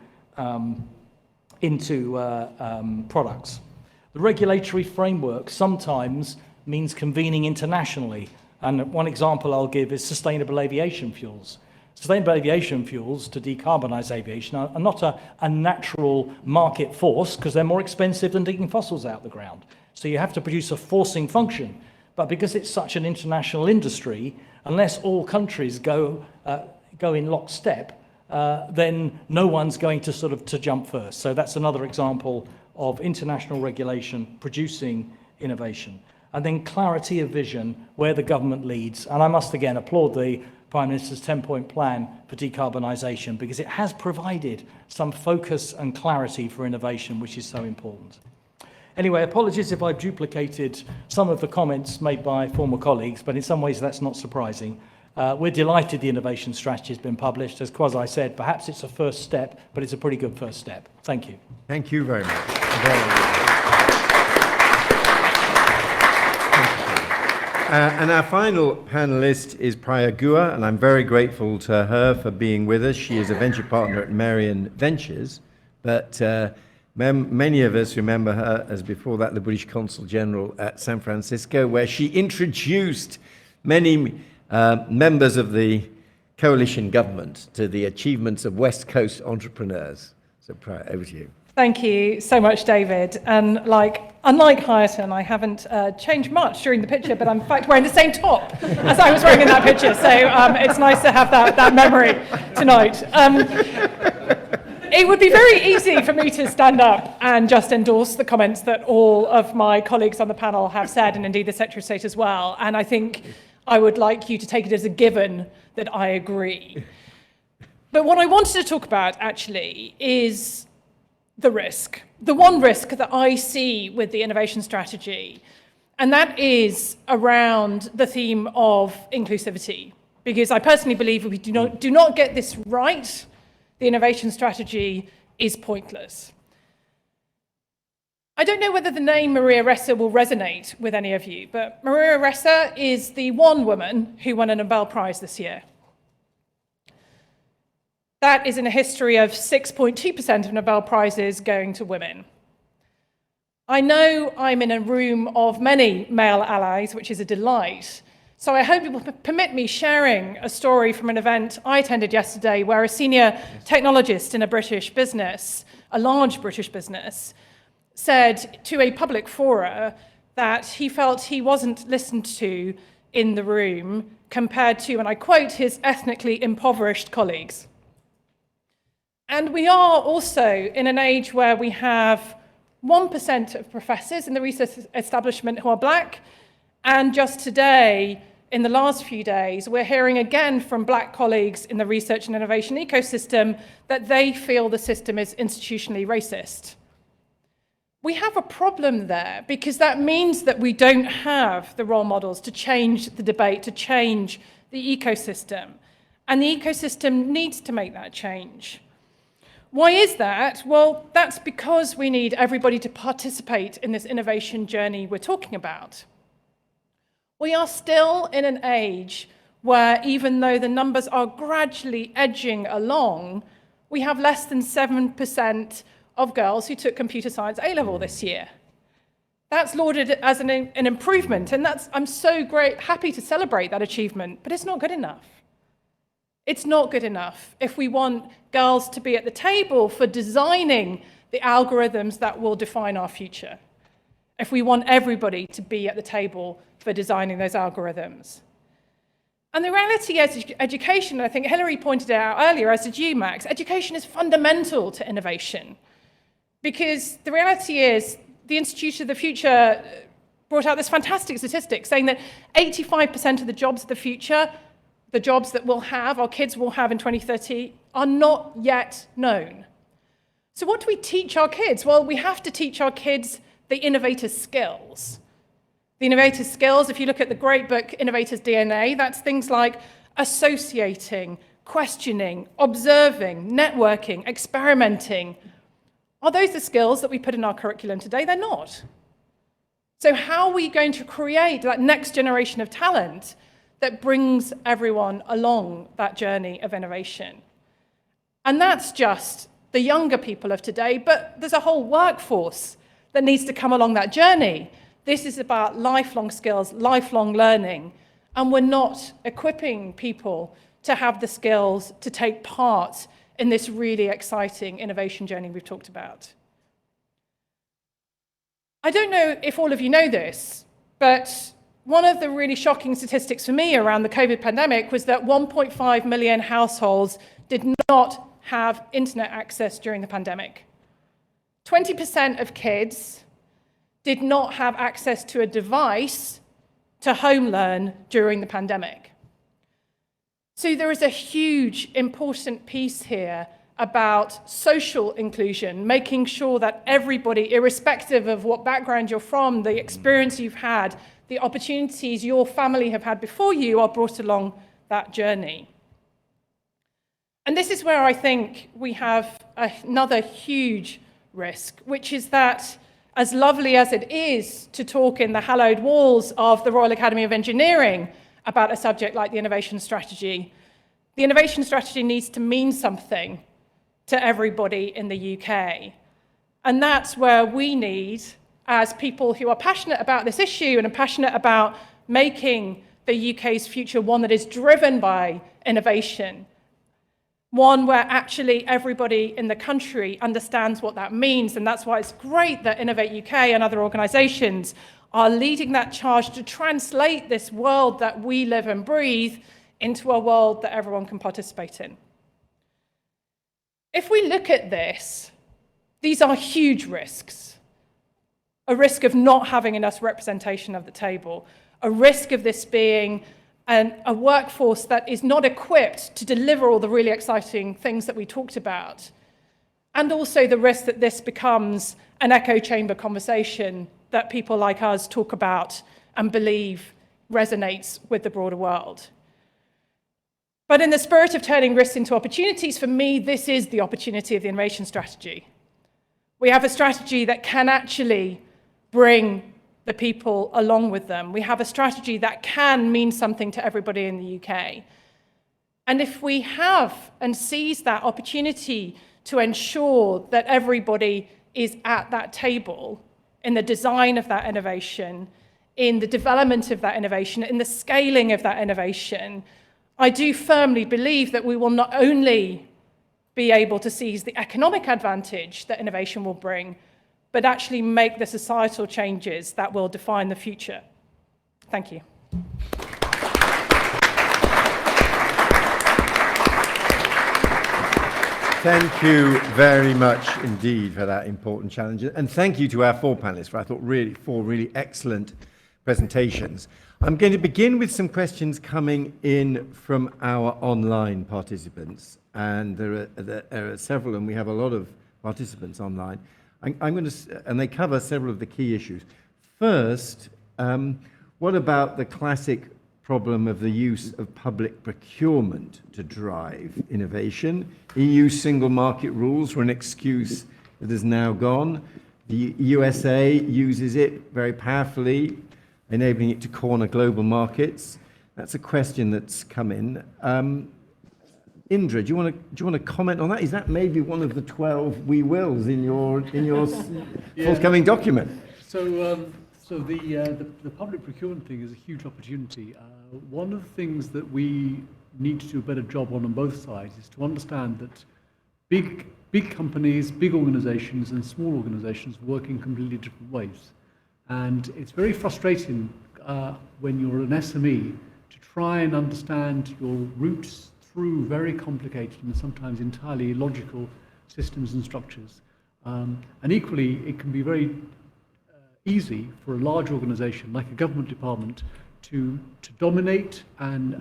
products. The regulatory framework sometimes means convening internationally. And one example I'll give is sustainable aviation fuels. Sustainable aviation fuels to decarbonize aviation are not a natural market force because they're more expensive than digging fossils out the ground. So you have to produce a forcing function. But because it's such an international industry, unless all countries go in lockstep, then no one's going to jump first. So that's another example of international regulation producing innovation. And then clarity of vision, where the government leads. And I must again applaud the Prime Minister's 10-point plan for decarbonisation because it has provided some focus and clarity for innovation, which is so important. Anyway, apologies if I've duplicated some of the comments made by former colleagues, but in some ways that's not surprising. We're delighted the innovation strategy has been published. As Kwasi said, perhaps it's a first step, but it's a pretty good first step. Thank you. Thank you very much. And our final panelist is Priya Guha, and I'm very grateful to her for being with us. She is a venture partner at Merian Ventures, but many of us remember her as before that the British Consul General at San Francisco, where she introduced many members of the coalition government to the achievements of West Coast entrepreneurs. So Priya, over to you. Thank you so much, David. And unlike Hayaatun, I haven't changed much during the picture, but I'm in fact wearing the same top as I was wearing in that picture. So it's nice to have that memory tonight. it would be very easy for me to stand up and just endorse the comments that all of my colleagues on the panel have said, and indeed the Secretary of State as well. And I think I would like you to take it as a given that I agree. But what I wanted to talk about, actually, is the risk. The one risk that I see with the innovation strategy, and that is around the theme of inclusivity. Because I personally believe if we do not get this right, the innovation strategy is pointless. I don't know whether the name Maria Ressa will resonate with any of you, but Maria Ressa is the one woman who won a Nobel Prize this year. That is in a history of 6.2% of Nobel Prizes going to women. I know I'm in a room of many male allies, which is a delight. So I hope you will permit me sharing a story from an event I attended yesterday where a senior technologist in a British business, a large British business, said to a public forum that he felt he wasn't listened to in the room compared to, and I quote, his ethnically impoverished colleagues. And we are also in an age where we have 1% of professors in the research establishment who are black, and just today, in the last few days, we're hearing again from black colleagues in the research and innovation ecosystem that they feel the system is institutionally racist. We have a problem there because that means that we don't have the role models to change the debate, to change the ecosystem. And the ecosystem needs to make that change. Why is that? Well, that's because we need everybody to participate in this innovation journey we're talking about. We are still in an age where even though the numbers are gradually edging along, we have less than 7% of girls who took computer science A-level this year. That's lauded as an improvement, and I'm so happy to celebrate that achievement, but it's not good enough. It's not good enough if we want girls to be at the table for designing the algorithms that will define our future, if we want everybody to be at the table for designing those algorithms. And the reality is education, I think Hilary pointed out earlier, as did you, Max, education is fundamental to innovation. Because the reality is the Institute of the Future brought out this fantastic statistic saying that 85% of the jobs of the future, the jobs that we'll have, our kids will have in 2030, are not yet known. So what do we teach our kids? Well, we have to teach our kids the innovator skills. The innovator skills, if you look at the great book, Innovator's DNA, that's things like associating, questioning, observing, networking, experimenting. Are those the skills that we put in our curriculum today? They're not. So how are we going to create that next generation of talent that brings everyone along that journey of innovation? And that's just the younger people of today, but there's a whole workforce that needs to come along that journey. This is about lifelong skills, lifelong learning, and we're not equipping people to have the skills to take part in this really exciting innovation journey we've talked about. I don't know if all of you know this, but one of the really shocking statistics for me around the COVID pandemic was that 1.5 million households did not have internet access during the pandemic. 20% of kids did not have access to a device to home learn during the pandemic. So there is a huge, important piece here about social inclusion, making sure that everybody, irrespective of what background you're from, the experience you've had, the opportunities your family have had before you, are brought along that journey. And this is where I think we have another huge risk, which is that as lovely as it is to talk in the hallowed walls of the Royal Academy of Engineering about a subject like the innovation strategy needs to mean something to everybody in the UK. And that's where we need, as people who are passionate about this issue and are passionate about making the UK's future one that is driven by innovation, one where actually everybody in the country understands what that means. And that's why it's great that Innovate UK and other organisations are leading that charge to translate this world that we live and breathe into a world that everyone can participate in. If we look at this, these are huge risks. A risk of not having enough representation of the table, a risk of this being a workforce that is not equipped to deliver all the really exciting things that we talked about, and also the risk that this becomes an echo chamber conversation that people like us talk about and believe resonates with the broader world. But in the spirit of turning risks into opportunities, for me, this is the opportunity of the innovation strategy. We have a strategy that can actually bring the people along with them. We have a strategy that can mean something to everybody in the UK. And if we have and seize that opportunity to ensure that everybody is at that table in the design of that innovation, in the development of that innovation, in the scaling of that innovation, I do firmly believe that we will not only be able to seize the economic advantage that innovation will bring, but actually make the societal changes that will define the future. Thank you. Thank you very much indeed for that important challenge. And thank you to our four panelists for, I thought, four really excellent presentations. I'm going to begin with some questions coming in from our online participants. And there are several, and we have a lot of participants online. I'm going to, and they cover several of the key issues. First, what about the classic problem of the use of public procurement to drive innovation? EU single market rules were an excuse that is now gone. The USA uses it very powerfully, enabling it to corner global markets. That's a question that's come in. Indra, do you want to comment on that? Is that maybe one of the 12 we wills in your forthcoming document? So the public procurement thing is a huge opportunity. One of the things that we need to do a better job on both sides is to understand that big companies, big organizations and small organizations work in completely different ways. And it's very frustrating when you're an SME to try and understand your roots through very complicated and sometimes entirely illogical systems and structures. And equally, it can be very easy for a large organization like a government department to dominate and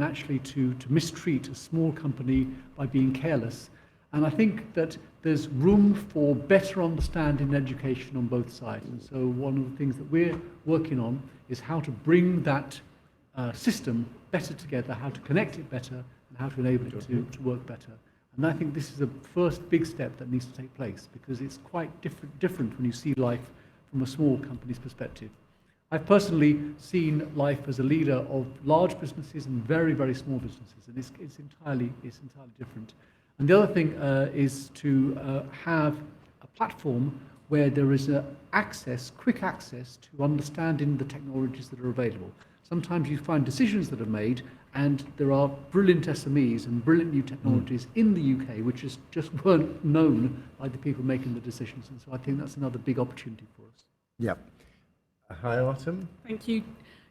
actually to mistreat a small company by being careless. And I think that there's room for better understanding and education on both sides. And so one of the things that we're working on is how to bring that system better together, how to connect it better, and how to enable it to work better. And I think this is the first big step that needs to take place, because it's quite different when you see life from a small company's perspective. I've personally seen life as a leader of large businesses and very, very small businesses, and it's entirely different. And the other thing is to have a platform where there is quick access to understanding the technologies that are available. Sometimes you find decisions that are made, and there are brilliant SMEs and brilliant new technologies in the UK which just weren't known by the people making the decisions. And so I think that's another big opportunity for us. Yeah. Hayaatun? Thank you.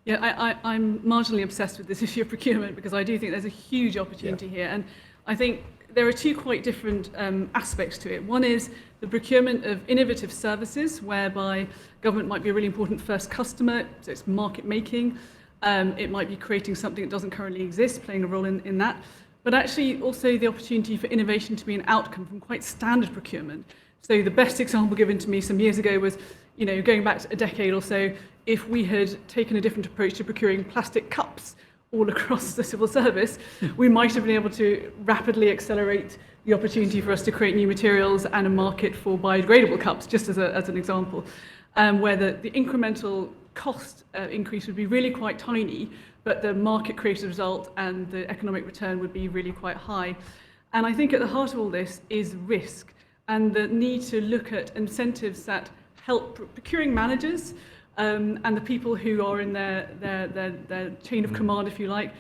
Yeah, I'm marginally obsessed with this issue of procurement, because I do think there's a huge opportunity here. And I think there are two quite different aspects to it. One is the procurement of innovative services, whereby government might be a really important first customer, so it's market making. It might be creating something that doesn't currently exist, playing a role in that. But actually also the opportunity for innovation to be an outcome from quite standard procurement. So the best example given to me some years ago was, going back a decade or so, if we had taken a different approach to procuring plastic cups all across the civil service, we might have been able to rapidly accelerate the opportunity for us to create new materials and a market for biodegradable cups, just as an example, where the incremental cost increase would be really quite tiny, but the market created result and the economic return would be really quite high. And I think at the heart of all this is risk and the need to look at incentives that help procuring managers and the people who are in their chain of command, if you like,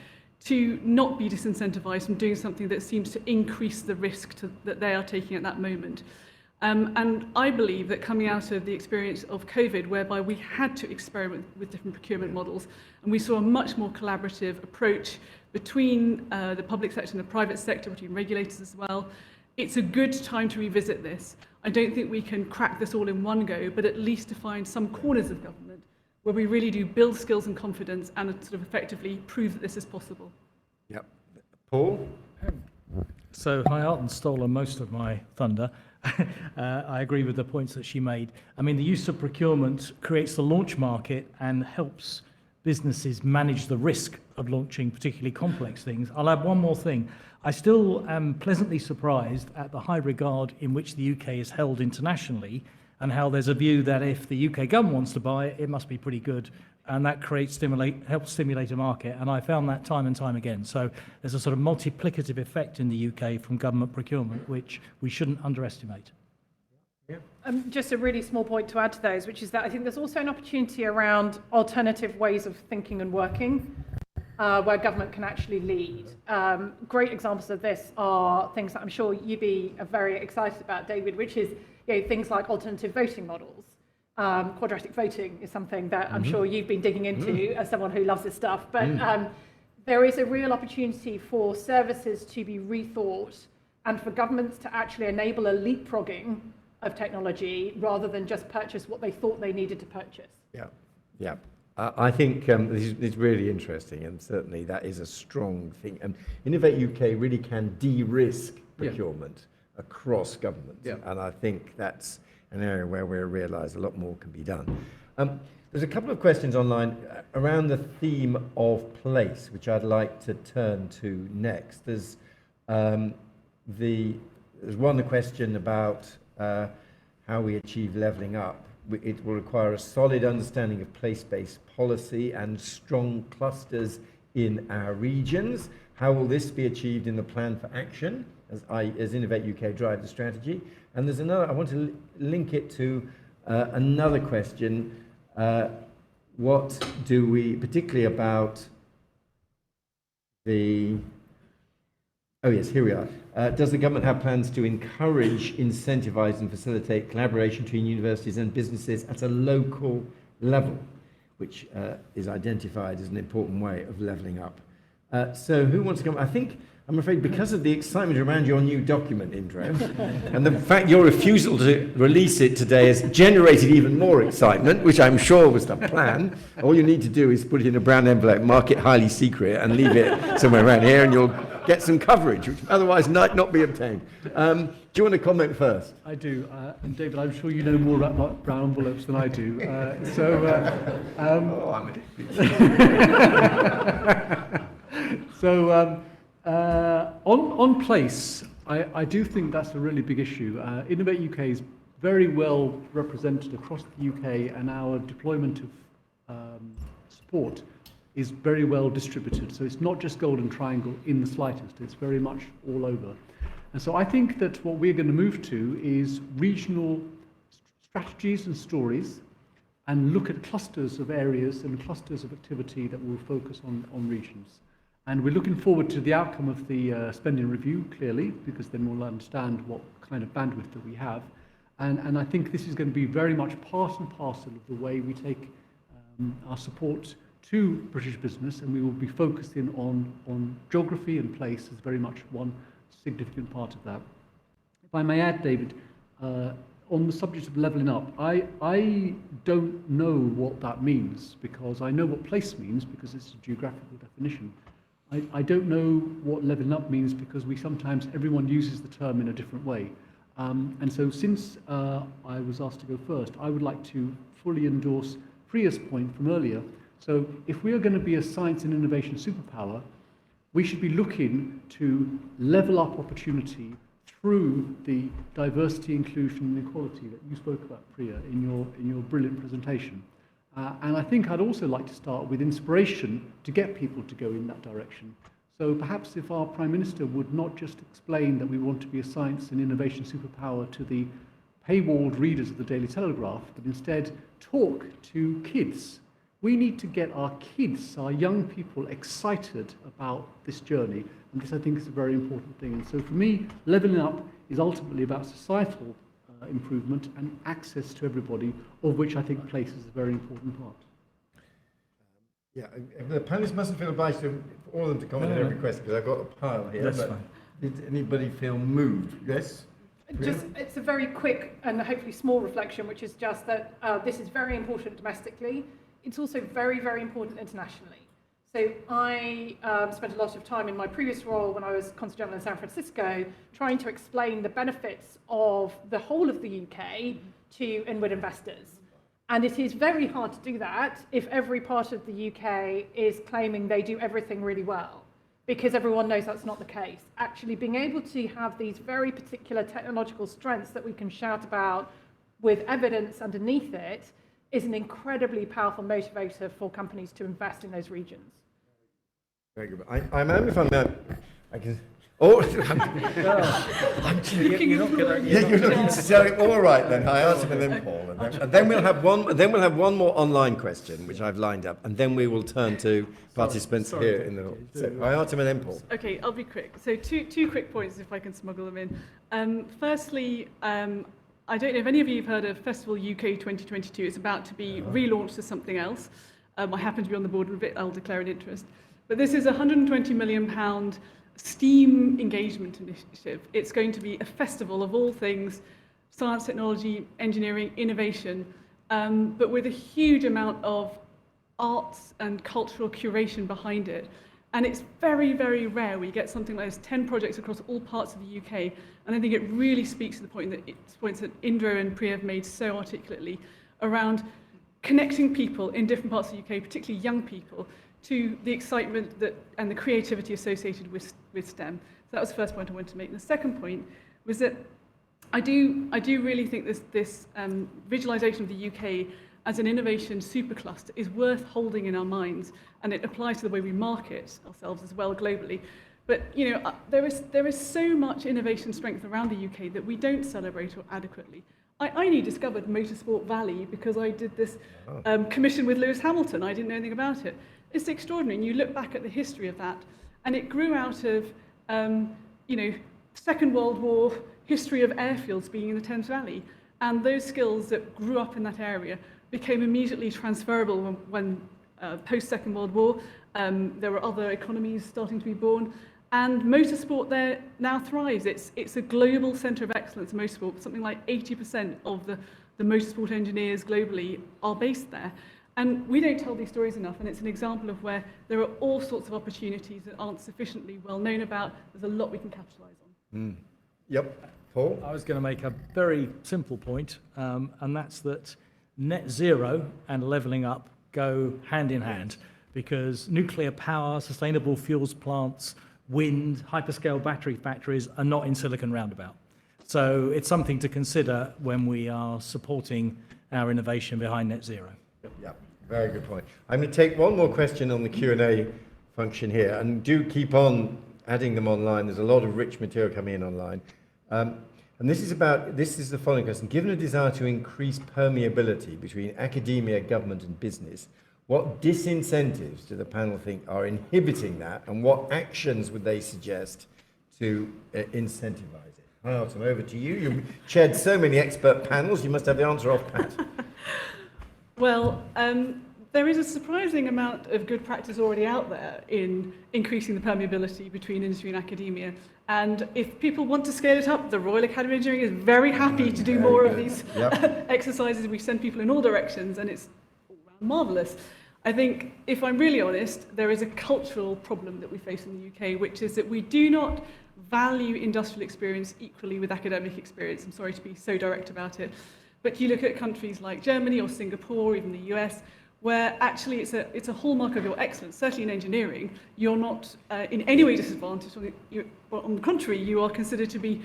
to not be disincentivized from doing something that seems to increase the risk that they are taking at that moment. And I believe that coming out of the experience of COVID, whereby we had to experiment with different procurement models, and we saw a much more collaborative approach between the public sector and the private sector, between regulators as well, it's a good time to revisit this. I don't think we can crack this all in one go, but at least to find some corners of government where we really do build skills and confidence and sort of effectively prove that this is possible. Yep. Paul? So Hayaatun stolen most of my thunder. I agree with the points that she made. I mean, the use of procurement creates the launch market and helps businesses manage the risk of launching particularly complex things. I'll add one more thing. I still am pleasantly surprised at the high regard in which the UK is held internationally, and how there's a view that if the UK government wants to buy it, it must be pretty good, and that helps stimulate a market. And I found that time and time again. So there's a sort of multiplicative effect in the UK from government procurement, which we shouldn't underestimate. Just a really small point to add to those, which is that I think there's also an opportunity around alternative ways of thinking and working, where government can actually lead. Great examples of this are things that I'm sure you'd be very excited about, David, which is things like alternative voting models. Quadratic voting is something that I'm sure you've been digging into as someone who loves this stuff. But there is a real opportunity for services to be rethought and for governments to actually enable a leapfrogging of technology rather than just purchase what they thought they needed to purchase. Yeah. I think this is really interesting, and certainly that is a strong thing. And Innovate UK really can de-risk procurement across government. And I think that's an area where we realise a lot more can be done. There's a couple of questions online around the theme of place, which I'd like to turn to next. There's one question about how we achieve levelling up. It will require a solid understanding of place-based policy and strong clusters in our regions. How will this be achieved in the plan for action as Innovate UK drive the strategy? And there's another, I want to link it to another question. What do we, particularly about the, oh yes, here we are. Does the government have plans to encourage, incentivise and facilitate collaboration between universities and businesses at a local level, which is identified as an important way of levelling up? So who wants to come? I'm afraid because of the excitement around your new document, Indro, and the fact your refusal to release it today has generated even more excitement, which I'm sure was the plan. All you need to do is put it in a brown envelope, mark it highly secret, and leave it somewhere around here, and you'll get some coverage, which otherwise might not be obtained. Do you want to comment first? I do. And David, I'm sure you know more about brown envelopes than I do. On place, I do think that's a really big issue. Innovate UK is very well represented across the UK, and our deployment of support is very well distributed. So it's not just Golden Triangle in the slightest, it's very much all over. And so I think that what we're going to move to is regional strategies and stories, and look at clusters of areas and clusters of activity that will focus on regions. And we're looking forward to the outcome of the spending review, clearly, because then we'll understand what kind of bandwidth that we have. And I think this is going to be very much part and parcel of the way we take our support to British business, and we will be focusing on geography and place as very much one significant part of that. If I may add, David, on the subject of levelling up, I don't know what that means, because I know what place means because it's a geographical definition. I don't know what levelling up means because everyone uses the term in a different way. And so since I was asked to go first, I would like to fully endorse Priya's point from earlier. So if we are going to be a science and innovation superpower, we should be looking to level up opportunity through the diversity, inclusion and equality that you spoke about, Priya, in your brilliant presentation. And I think I'd also like to start with inspiration to get people to go in that direction. So perhaps if our Prime Minister would not just explain that we want to be a science and innovation superpower to the paywalled readers of the Daily Telegraph, but instead talk to kids. We need to get our kids, our young people, excited about this journey. And this, I think, is a very important thing. And so for me, levelling up is ultimately about societal improvement and access to everybody, of which I think place is a very important part. Yeah, the panelists mustn't feel obliged for all of them to comment on every question, because I've got a pile here. That's but fine. Did anybody feel moved? Yes? It's a very quick and hopefully small reflection, which is just that this is very important domestically. It's also very, very important internationally. So I spent a lot of time in my previous role when I was Consul General in San Francisco trying to explain the benefits of the whole of the UK to inward investors. And it is very hard to do that if every part of the UK is claiming they do everything really well, because everyone knows that's not the case. Actually being able to have these very particular technological strengths that we can shout about with evidence underneath it is an incredibly powerful motivator for companies to invest in those regions. Very good. I'm only if I'm I can. Oh, you're looking so all right then. Hayaatun and then Paul, and then we'll have one. Then we'll have one more online question, which I've lined up, and then we will turn to participants here in the hall. So Hayaatun and then Paul. Okay, I'll be quick. So two quick points, if I can smuggle them in. Firstly, I don't know if any of you have heard of Festival UK 2022. It's about to be relaunched as something else. I happen to be on the board of it. I'll declare an interest. But this is a £120 million STEAM engagement initiative. It's going to be a festival of all things science, technology, engineering, innovation, but with a huge amount of arts and cultural curation behind it. And it's very, very rare we get something like this, 10 projects across all parts of the UK. And I think it really speaks to the points that Indro and Priya have made so articulately around connecting people in different parts of the UK, particularly young people, to the excitement and the creativity associated with STEM. So that was the first point I wanted to make. And the second point was that I do really think this visualization of the UK as an innovation supercluster is worth holding in our minds, and it applies to the way we market ourselves as well globally. But you know, there is so much innovation strength around the UK that we don't celebrate adequately. I only discovered Motorsport Valley because I did this commission with Lewis Hamilton. I didn't know anything about it. It's extraordinary, and you look back at the history of that, and it grew out of, Second World War history of airfields being in the Thames Valley, and those skills that grew up in that area became immediately transferable when post-Second World War, there were other economies starting to be born, and motorsport there now thrives. It's a global centre of excellence in motorsport. Something like 80% of the motorsport engineers globally are based there. And we don't tell these stories enough, and it's an example of where there are all sorts of opportunities that aren't sufficiently well known about. There's a lot we can capitalise on. Yep. Paul? I was going to make a very simple point, and that's that net zero and levelling up go hand in hand, because nuclear power, sustainable fuels plants, wind, hyperscale battery factories are not in Silicon Roundabout. So it's something to consider when we are supporting our innovation behind net zero. Yeah, very good point. I'm going to take one more question on the Q&A function here, and do keep on adding them online. There's a lot of rich material coming in online. And this is the following question. Given a desire to increase permeability between academia, government and business, what disincentives do the panel think are inhibiting that, and what actions would they suggest to incentivize it? Hayaatun, over to you. You've chaired so many expert panels, you must have the answer off pat. Well, there is a surprising amount of good practice already out there in increasing the permeability between industry and academia. And if people want to scale it up, the Royal Academy of Engineering is very happy to do more of these exercises. We send people in all directions, and it's all around marvellous. I think, if I'm really honest, there is a cultural problem that we face in the UK, which is that we do not value industrial experience equally with academic experience. I'm sorry to be so direct about it. But you look at countries like Germany or Singapore, or even the US, where actually it's a hallmark of your excellence. Certainly in engineering, you're not in any way disadvantaged. On the contrary, you are considered to be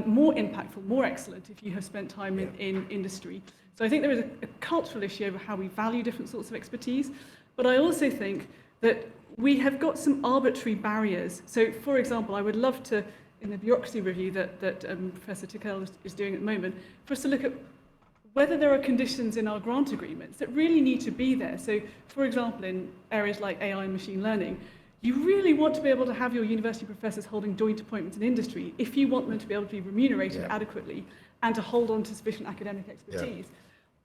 more impactful, more excellent if you have spent time in industry. So I think there is a cultural issue over how we value different sorts of expertise. But I also think that we have got some arbitrary barriers. So, for example, I would love to, in the bureaucracy review that Professor Tickell is doing at the moment, for us to look at whether there are conditions in our grant agreements that really need to be there. So, for example, in areas like AI and machine learning, you really want to be able to have your university professors holding joint appointments in industry if you want them to be able to be remunerated adequately and to hold on to sufficient academic expertise.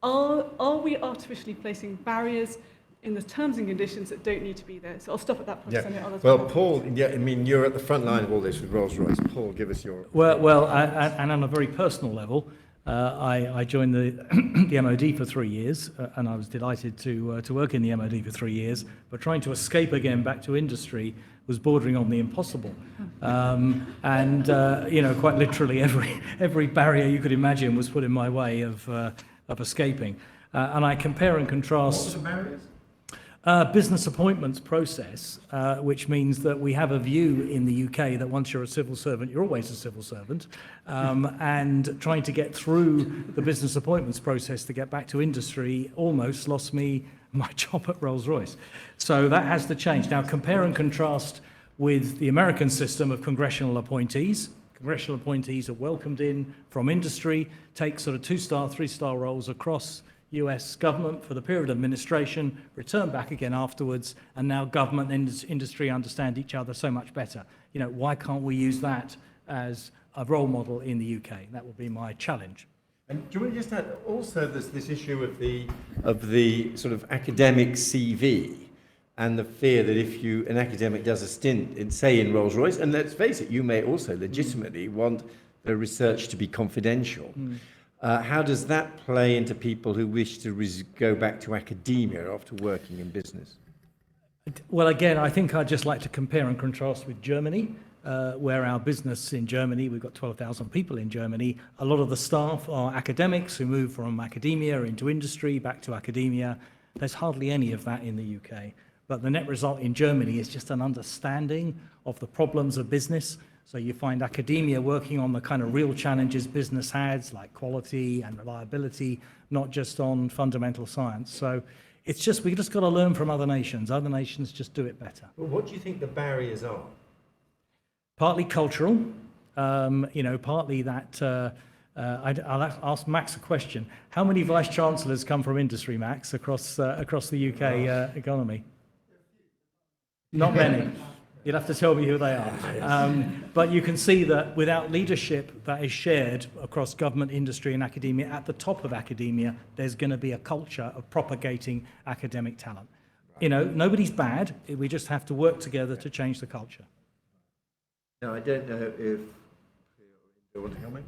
Are we artificially placing barriers in the terms and conditions that don't need to be there. So I'll stop at that point. Yeah. Well, Paul, yeah, I mean, you're at the front line of all this with Rolls-Royce. Paul, give us your... Well, and on a very personal level, I joined the MOD for 3 years, and I was delighted to work in the MOD for 3 years, but trying to escape again back to industry was bordering on the impossible. Quite literally every barrier you could imagine was put in my way of escaping. And I compare and contrast... What were the barriers? Business appointments process, which means that we have a view in the UK that once you're a civil servant, you're always a civil servant, and trying to get through the business appointments process to get back to industry almost lost me my job at Rolls-Royce. So that has to change. Now, compare and contrast with the American system of congressional appointees. Congressional appointees are welcomed in from industry, take sort of 2-star, 3-star roles across US government for the period of administration, return back again afterwards, and now government and industry understand each other so much better. Why can't we use that as a role model in the UK? That would be my challenge. And do you want to just add, also there's this issue of the sort of academic CV and the fear that if an academic does a stint in Rolls-Royce, and let's face it, you may also legitimately want the research to be confidential. How does that play into people who wish to go back to academia after working in business? Well, again, I think I'd just like to compare and contrast with Germany, where our business in Germany, we've got 12,000 people in Germany. A lot of the staff are academics who move from academia into industry, back to academia. There's hardly any of that in the UK. But the net result in Germany is just an understanding of the problems of business. So you find academia working on the kind of real challenges business has, like quality and reliability, not just on fundamental science. So we've just got to learn from other nations. Other nations just do it better. Well, what do you think the barriers are? Partly cultural, partly that, I'll ask Max a question. How many vice chancellors come from industry, Max, across the UK economy? Not many. You'll have to tell me who they are. But you can see that without leadership that is shared across government, industry and academia, at the top of academia, there's going to be a culture of propagating academic talent. Nobody's bad. We just have to work together to change the culture. Now, I don't know if you want to comment.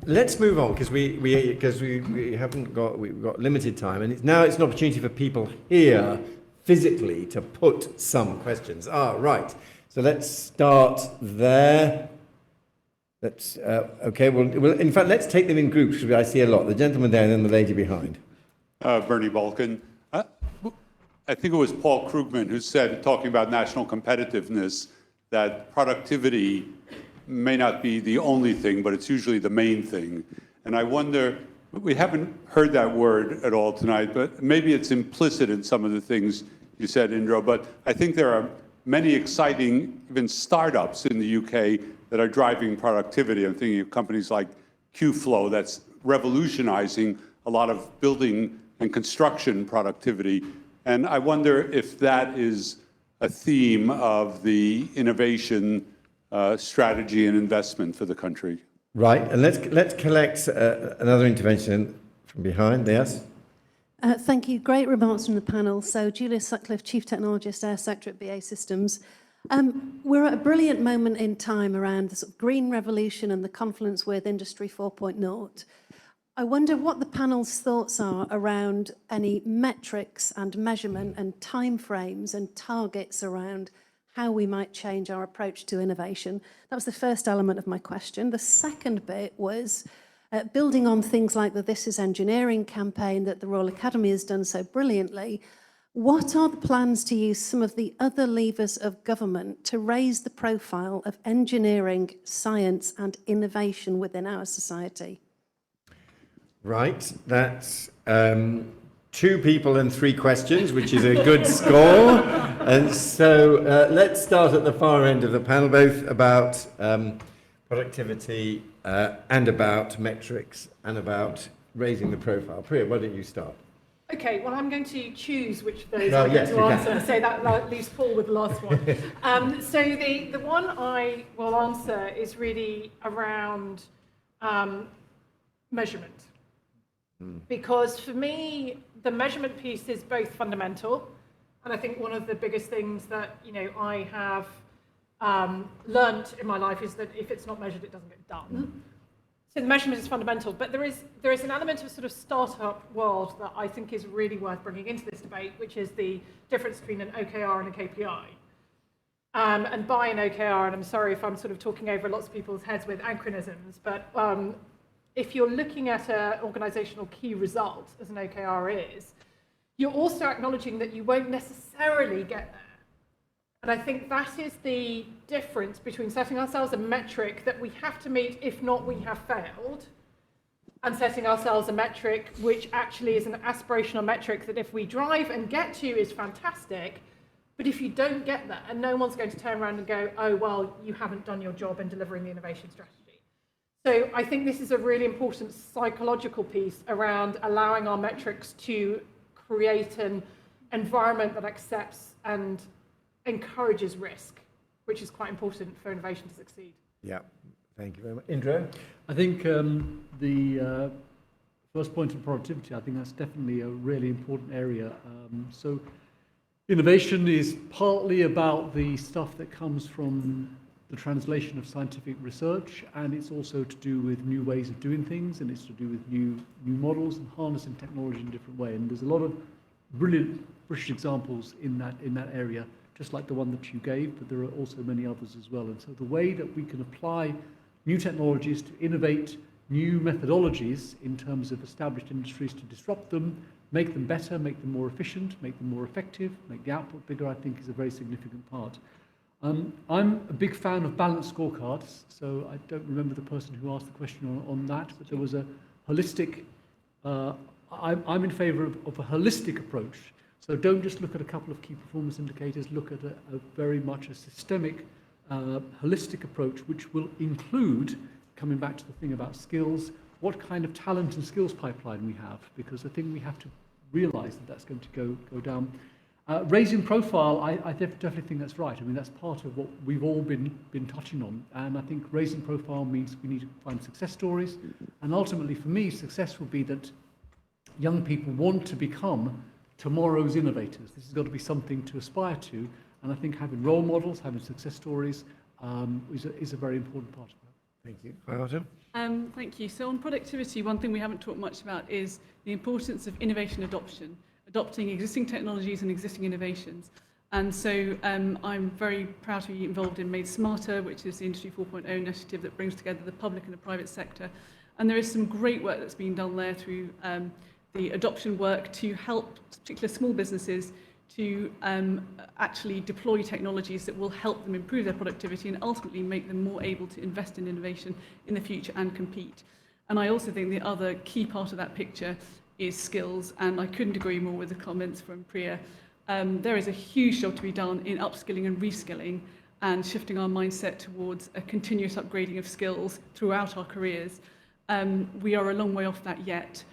Let's move on because we've got limited time, and now it's an opportunity for people here physically to put some questions. Right. So let's start there. Okay. Well, in fact, let's take them in groups because I see a lot. The gentleman there and then the lady behind. Bernie Balkan. I think it was Paul Krugman who said, talking about national competitiveness, that productivity may not be the only thing, but it's usually the main thing. And I wonder, we haven't heard that word at all tonight, but maybe it's implicit in some of the things you said, Indro, but I think there are many exciting, even startups in the UK that are driving productivity. I'm thinking of companies like Qflow that's revolutionizing a lot of building and construction productivity. And I wonder if that is a theme of the innovation strategy and investment for the country. Right, and let's collect another intervention from behind. Yes. Thank you. Great remarks from the panel. So, Julia Sutcliffe, Chief Technologist, Air Sector at BAE Systems. We're at a brilliant moment in time around the sort of green revolution and the confluence with Industry 4.0. I wonder what the panel's thoughts are around any metrics and measurement and timeframes and targets around how we might change our approach to innovation. That was the first element of my question. The second bit was building on things like the This Is Engineering campaign that the Royal Academy has done so brilliantly. What are the plans to use some of the other levers of government to raise the profile of engineering, science and innovation within our society? Right, that's 2 people and 3 questions, which is a good score. And so let's start at the far end of the panel, both about productivity and about metrics and about raising the profile. Priya, why don't you start? Okay, well, I'm going to choose which of those I'm going to answer, so that leaves Paul with the last one. So the one I will answer is really around measurement. Because for me, the measurement piece is both fundamental, and I think one of the biggest things that I have learnt in my life is that if it's not measured, it doesn't get done. So the measurement is fundamental, but there is an element of sort of startup world that I think is really worth bringing into this debate, which is the difference between an OKR and a KPI. And by an OKR, and I'm sorry if I'm sort of talking over lots of people's heads with anachronisms, but if you're looking at an organizational key result, as an OKR is, you're also acknowledging that you won't necessarily get there. And I think that is the difference between setting ourselves a metric that we have to meet, if not we have failed, and setting ourselves a metric which actually is an aspirational metric that if we drive and get to is fantastic, but if you don't get there, no one's going to turn around and go, oh, well, you haven't done your job in delivering the innovation strategy. So I think this is a really important psychological piece around allowing our metrics to create an environment that accepts and encourages risk, which is quite important for innovation to succeed. Yeah, thank you very much. Indro? I think the first point on productivity, I think that's definitely a really important area. So innovation is partly about the stuff that comes from the translation of scientific research, and it's also to do with new ways of doing things, and it's to do with new models and harnessing technology in a different way. And there's a lot of brilliant British examples in that area, just like the one that you gave, but there are also many others as well. And so the way that we can apply new technologies to innovate new methodologies in terms of established industries to disrupt them, make them better, make them more efficient, make them more effective, make the output bigger, I think is a very significant part. I'm a big fan of balanced scorecards, so I don't remember the person who asked the question on that, but there was a holistic, I'm in favour of a holistic approach. So don't just look at a couple of key performance indicators, look at a very much a systemic, holistic approach, which will include, coming back to the thing about skills, what kind of talent and skills pipeline we have, because I think we have to realise that that's going to go down. Raising profile, I definitely think that's right. I mean, that's part of what we've all been touching on. And I think raising profile means we need to find success stories. And ultimately, for me, success will be that young people want to become tomorrow's innovators. This has got to be something to aspire to. And I think having role models, having success stories is a very important part of that. Thank you. Hayaatun? Thank you. So on productivity, one thing we haven't talked much about is the importance of innovation adoption, adopting existing technologies and existing innovations. And so I'm very proud to be involved in Made Smarter, which is the Industry 4.0 initiative that brings together the public and the private sector. And there is some great work that's being done there through the adoption work to help particular small businesses to actually deploy technologies that will help them improve their productivity and ultimately make them more able to invest in innovation in the future and compete. And I also think the other key part of that picture is skills, and I couldn't agree more with the comments from Priya. There is a huge job to be done in upskilling and reskilling and shifting our mindset towards a continuous upgrading of skills throughout our careers. We are a long way off that yet.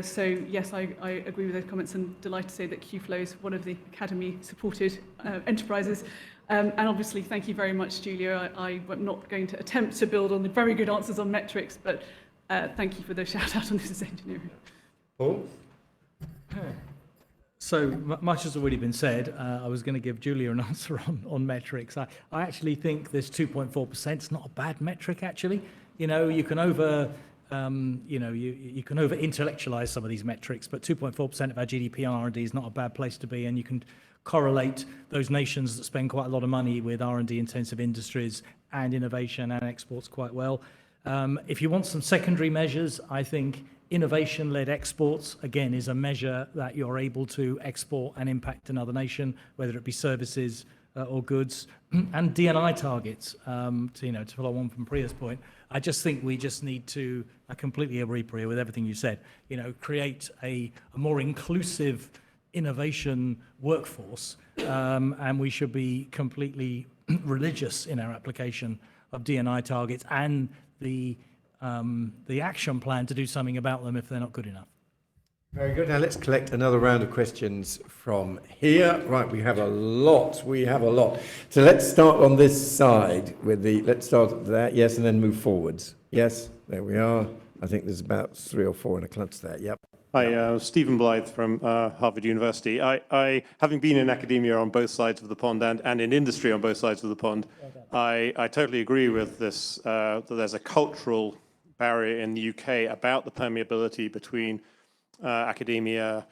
So yes, I agree with those comments and delighted to say that QFlow is one of the Academy-supported enterprises. And obviously, thank you very much, Julia. I'm not going to attempt to build on the very good answers on metrics, but thank you for the shout-out on this is engineering. Paul? So much has already been said. I was going to give Julia an answer on metrics. I actually think this 2.4% is not a bad metric, actually. You know, you can over intellectualize some of these metrics, but 2.4% of our GDP and R&D is not a bad place to be, and you can correlate those nations that spend quite a lot of money with R&D intensive industries and innovation and exports quite well. If you want some secondary measures, I think innovation-led exports, again, is a measure that you're able to export and impact another nation, whether it be services or goods, and D&I targets, to follow on from Priya's point. I just think we just need to, I completely agree, Priya, with everything you said, create a more inclusive innovation workforce, and we should be completely religious in our application of D&I targets and the action plan to do something about them if they're not good enough. Very good. Now let's collect another round of questions from here. Right, we have a lot. So let's start on this side with let's start there, yes, and then move forwards. Yes, there we are. I think there's about 3 or 4 in a cluster there. Yep. Hi, Stephen Blythe from Harvard University. I, having been in academia on both sides of the pond and in industry on both sides of the pond, I totally agree with this, that there's a cultural barrier in the UK about the permeability between academia,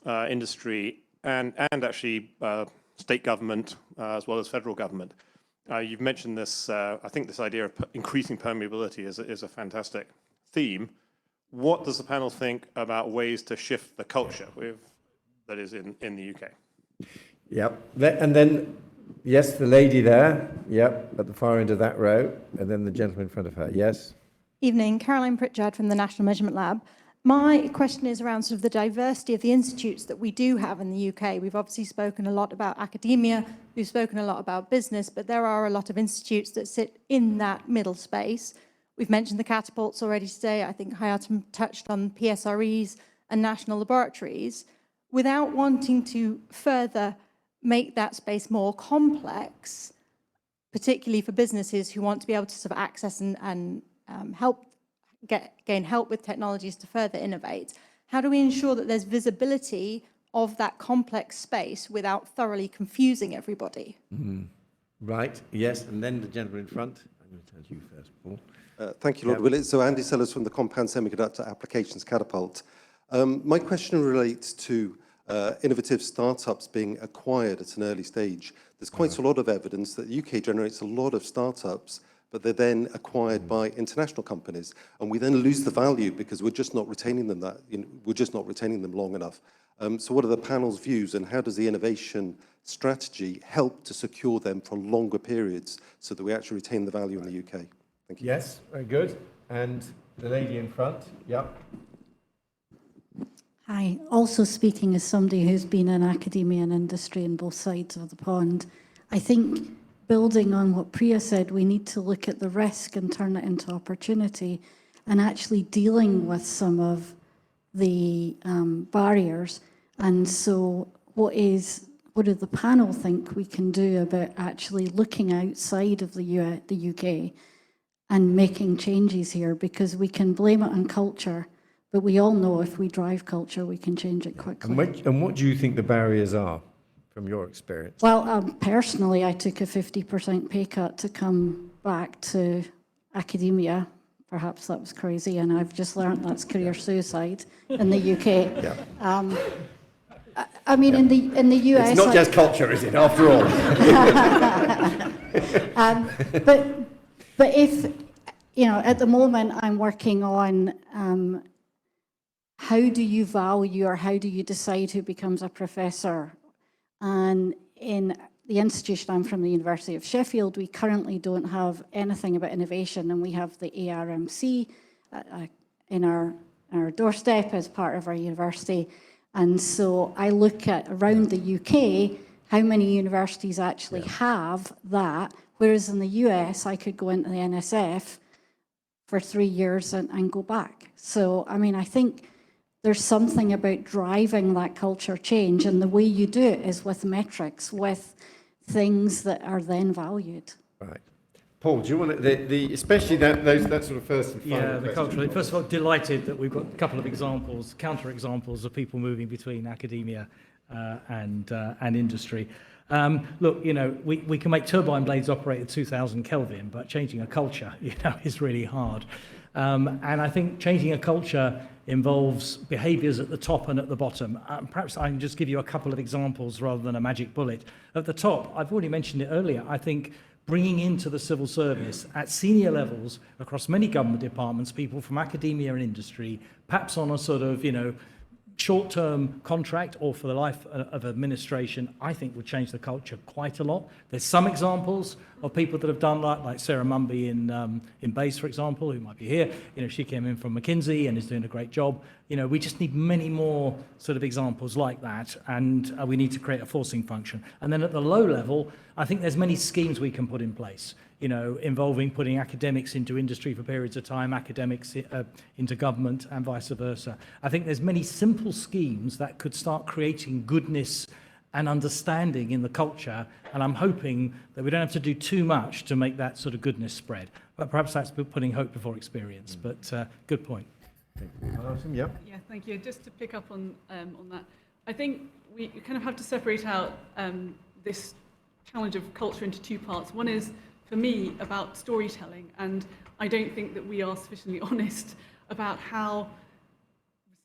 industry, and actually state government as well as federal government. You've mentioned this, I think this idea of increasing permeability is a fantastic theme. What does the panel think about ways to shift the culture that is in the UK? Yep. And then, yes, the lady there, yep, at the far end of that row, and then the gentleman in front of her, yes. Evening, Caroline Pritchard from the National Measurement Lab. My question is around sort of the diversity of the institutes that we do have in the UK. We've obviously spoken a lot about academia, we've spoken a lot about business, but there are a lot of institutes that sit in that middle space. We've mentioned the catapults already today. I think Hayaatun touched on PSREs and national laboratories. Without wanting to further make that space more complex, particularly for businesses who want to be able to sort of access and gain help with technologies to further innovate, how do we ensure that there's visibility of that complex space without thoroughly confusing everybody? Right, yes, and then the gentleman in front. I'm going to turn to you first, Paul. Thank you, Lord Willetts. So Andy Sellers from the Compound Semiconductor Applications Catapult. My question relates to innovative startups being acquired at an early stage. There's quite a lot of evidence that the UK generates a lot of startups, but they're then acquired by international companies, and we then lose the value because we're just not retaining them we're just not retaining them long enough. So what are the panel's views, and how does the innovation strategy help to secure them for longer periods so that we actually retain the value in the UK? Thank you. Yes, very good. And the lady in front, yep. Hi, also speaking as somebody who's been in academia and industry on both sides of the pond, I think building on what Priya said, we need to look at the risk and turn it into opportunity, and actually dealing with some of the barriers. And so what do the panel think we can do about actually looking outside of the UK and making changes here? Because we can blame it on culture, but we all know if we drive culture, we can change it quickly. And what do you think the barriers are from your experience? Well, personally, I took a 50% pay cut to come back to academia. Perhaps that was crazy, and I've just learned that's career suicide in the UK. I mean, in the US... It's not just culture, is it, after all? But if, at the moment I'm working on how do you value or how do you decide who becomes a professor? And in the institution, I'm from the University of Sheffield, we currently don't have anything about innovation, and we have the ARMC in our doorstep as part of our university. And so I look at around the UK, how many universities actually have that, whereas in the US, I could go into the NSF for 3 years and go back. So, I mean, I think there's something about driving that culture change, and the way you do it is with metrics, with things that are then valued. Right. Paul, do you want to, especially that sort of first and final the culture. First of all, delighted that we've got a couple of examples, counter examples of people moving between academia and industry. Look, we can make turbine blades operate at 2000 Kelvin, but changing a culture, is really hard. And I think changing a culture involves behaviours at the top and at the bottom. Perhaps I can just give you a couple of examples rather than a magic bullet. At the top, I've already mentioned it earlier, I think bringing into the civil service at senior levels across many government departments, people from academia and industry, perhaps on a sort of, short-term contract or for the life of administration, I think would change the culture quite a lot. There's some examples of people that have done that, like Sarah Mumby in BASE, for example, who might be here. She came in from McKinsey and is doing a great job. We just need many more sort of examples like that, and we need to create a forcing function. And then at the low level, I think there's many schemes we can put in place, involving putting academics into industry for periods of time, academics into government, and vice versa. I think there's many simple schemes that could start creating goodness and understanding in the culture, and I'm hoping that we don't have to do too much to make that sort of goodness spread. But perhaps that's putting hope before experience, but good point. Yep. Yeah, thank you. Just to pick up on that, I think we kind of have to separate out this challenge of culture into two parts. One is, for me, about storytelling, and I don't think that we are sufficiently honest about how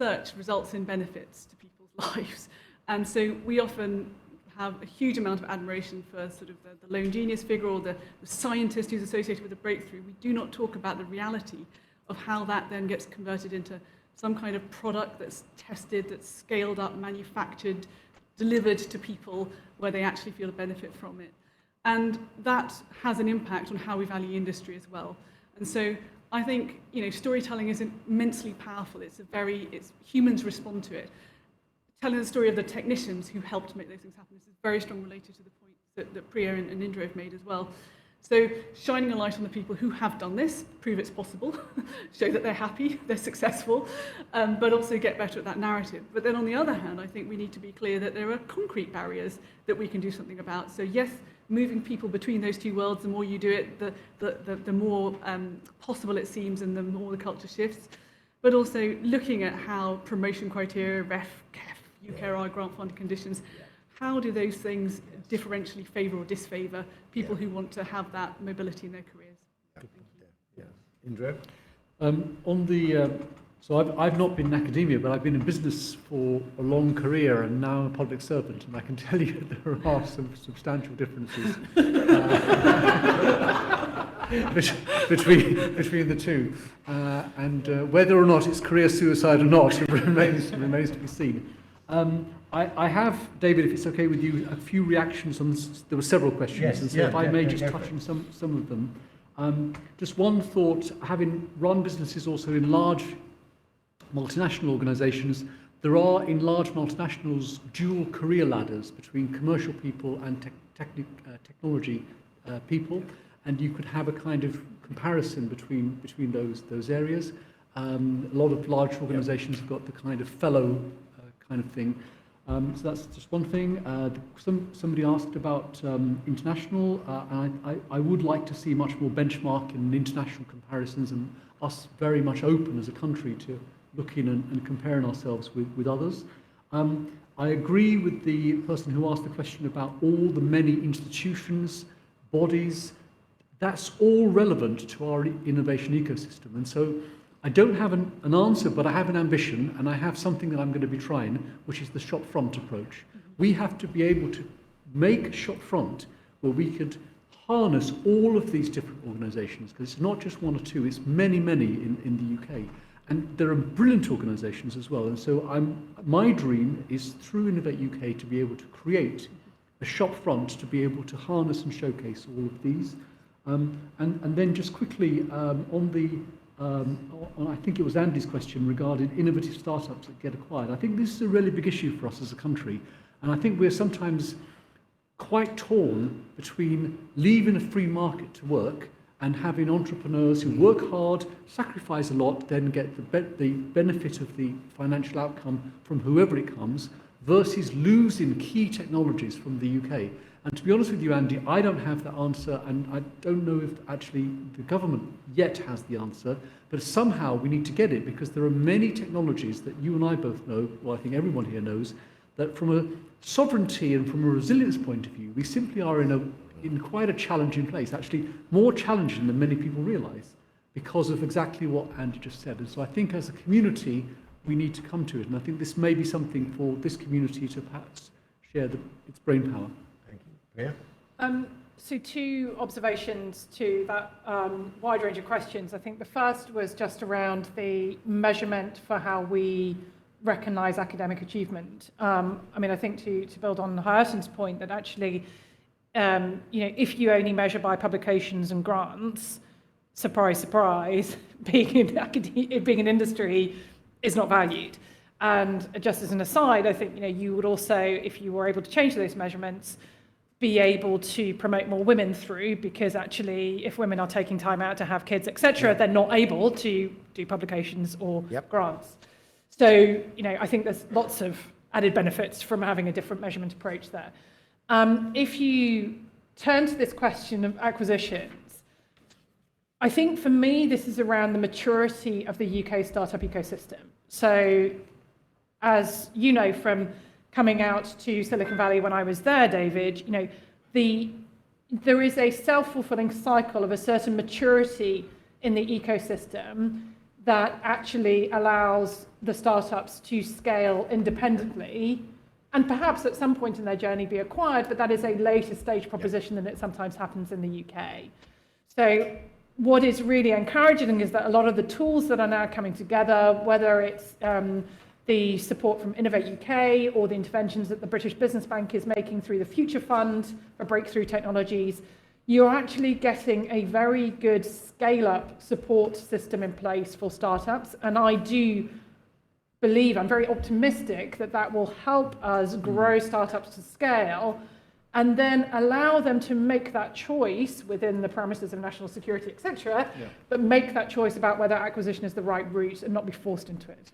research results in benefits to people's lives. And so we often have a huge amount of admiration for sort of the lone genius figure or the scientist who's associated with a breakthrough. We do not talk about the reality of how that then gets converted into some kind of product that's tested, that's scaled up, manufactured, delivered to people where they actually feel a benefit from it. And that has an impact on how we value industry as well. And so I think, storytelling is immensely powerful. It's humans respond to it. Telling the story of the technicians who helped make those things happen is very strongly related to the point that Priya and Indro have made as well. So shining a light on the people who have done this, prove it's possible, show that they're happy, they're successful, but also get better at that narrative. But then on the other hand, I think we need to be clear that there are concrete barriers that we can do something about. So yes, moving people between those two worlds, the more you do it, the more possible it seems and the more the culture shifts. But also looking at how promotion criteria, REF, KEF, UKRI, grant funded conditions, how do those things differentially favour or disfavour people who want to have that mobility in their careers? Indro? So I've not been in academia, but I've been in business for a long career and now I'm a public servant, and I can tell you there are some substantial differences between the two. And whether or not it's career suicide or not, it remains to be seen. I have, David, if it's okay with you, a few reactions on there were several questions, yes, and so if I may just touch on some of them. Just one thought, having run businesses also in large multinational organisations, there are in large multinationals dual career ladders between commercial people and technology people, and you could have a kind of comparison between those areas. A lot of large organisations have got the kind of fellow kind of thing. So that's just one thing. Somebody asked about international, and I would like to see much more benchmark in international comparisons and us very much open as a country to looking and comparing ourselves with others. I agree with the person who asked the question about all the many institutions, bodies. That's all relevant to our innovation ecosystem. And so I don't have an answer, but I have an ambition, and I have something that I'm going to be trying, which is the shop front approach. We have to be able to make a shop front where we could harness all of these different organisations, because it's not just one or two, it's many in the UK. And there are brilliant organisations as well. And so my dream is through Innovate UK to be able to create a shop front to be able to harness and showcase all of these. And then just quickly on I think it was Andy's question regarding innovative startups that get acquired. I think this is a really big issue for us as a country. And I think we're sometimes quite torn between leaving a free market to work and having entrepreneurs who work hard, sacrifice a lot, then get the benefit of the financial outcome from whoever it comes, versus losing key technologies from the UK. And to be honest with you, Andy, I don't have the answer, and I don't know if actually the government yet has the answer, but somehow we need to get it, because there are many technologies that you and I both know, well, I think everyone here knows, that from a sovereignty and from a resilience point of view, we simply are in quite a challenging place, actually more challenging than many people realise, because of exactly what Andy just said. And so I think as a community, we need to come to it, and I think this may be something for this community to perhaps share its brainpower. Yeah. So two observations to that wide range of questions. I think the first was just around the measurement for how we recognise academic achievement. I mean, I think to build on Hayaatun's point that actually, if you only measure by publications and grants, surprise, surprise, being in industry is not valued. And just as an aside, I think you would also, if you were able to change those measurements, be able to promote more women through, because actually if women are taking time out to have kids, etc., they're not able to do publications or grants. So, I think there's lots of added benefits from having a different measurement approach there. If you turn to this question of acquisitions, I think for me, this is around the maturity of the UK startup ecosystem. So as you know, from coming out to Silicon Valley when I was there, David, you know, there is a self-fulfilling cycle of a certain maturity in the ecosystem that actually allows the startups to scale independently and perhaps at some point in their journey be acquired, but that is a later stage proposition than it sometimes happens in the UK. So what is really encouraging is that a lot of the tools that are now coming together, whether it's the support from Innovate UK or the interventions that the British Business Bank is making through the Future Fund for breakthrough technologies, you're actually getting a very good scale-up support system in place for startups. And I do believe, I'm very optimistic that that will help us grow startups to scale and then allow them to make that choice within the parameters of national security, etc., but make that choice about whether acquisition is the right route and not be forced into it.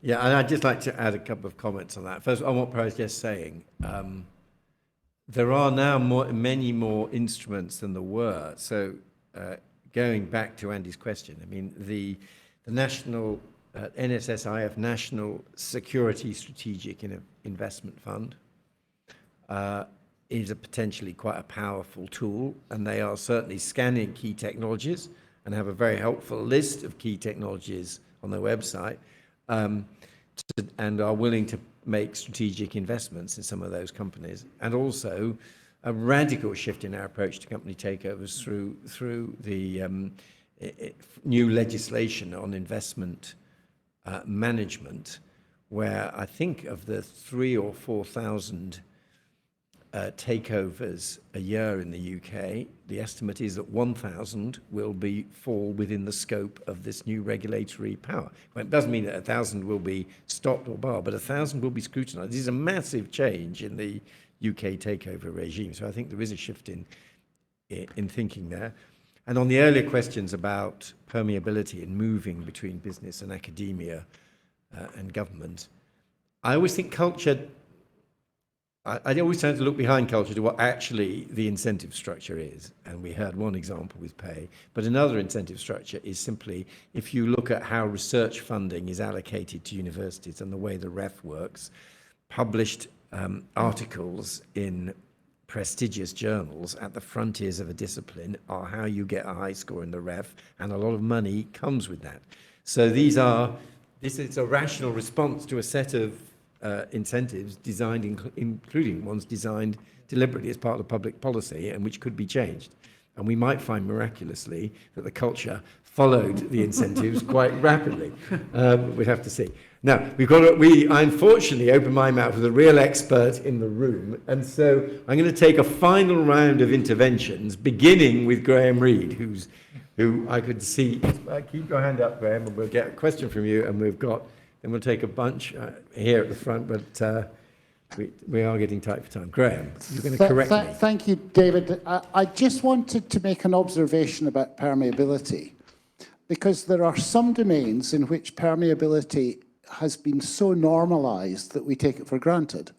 Yeah, and I'd just like to add a couple of comments on that. First, on what Priya was just saying, there are now many more instruments than there were. So going back to Andy's question, I mean, the national NSSIF National Security Strategic Investment Fund is a potentially quite a powerful tool, and they are certainly scanning key technologies and have a very helpful list of key technologies on their website, and are willing to make strategic investments in some of those companies, and also a radical shift in our approach to company takeovers through the new legislation on investment management, where I think of the 3,000 or 4,000 takeovers a year in the UK, the estimate is that 1,000 will fall within the scope of this new regulatory power. Well, it doesn't mean that 1,000 will be stopped or barred, but 1,000 will be scrutinised. This is a massive change in the UK takeover regime. So I think there is a shift in thinking there. And on the earlier questions about permeability and moving between business and academia and government, I always think culture, I always tend to look behind culture to what actually the incentive structure is. And we heard one example with pay, but another incentive structure is simply, if you look at how research funding is allocated to universities and the way the REF works, published articles in prestigious journals at the frontiers of a discipline are how you get a high score in the REF, and a lot of money comes with that. So this is a rational response to a set of incentives designed, including ones designed deliberately as part of public policy and which could be changed. And we might find miraculously that the culture followed the incentives quite rapidly. We'd have to see. Now, I unfortunately opened my mouth with a real expert in the room, and so I'm going to take a final round of interventions, beginning with Graham Reed, who I could see. Keep your hand up, Graham, and we'll get a question from you, and then we'll take a bunch here at the front, but we are getting tight for time. Graham, you're going to correct me. Thank you, David. I just wanted to make an observation about permeability, because there are some domains in which permeability has been so normalized that we take it for granted.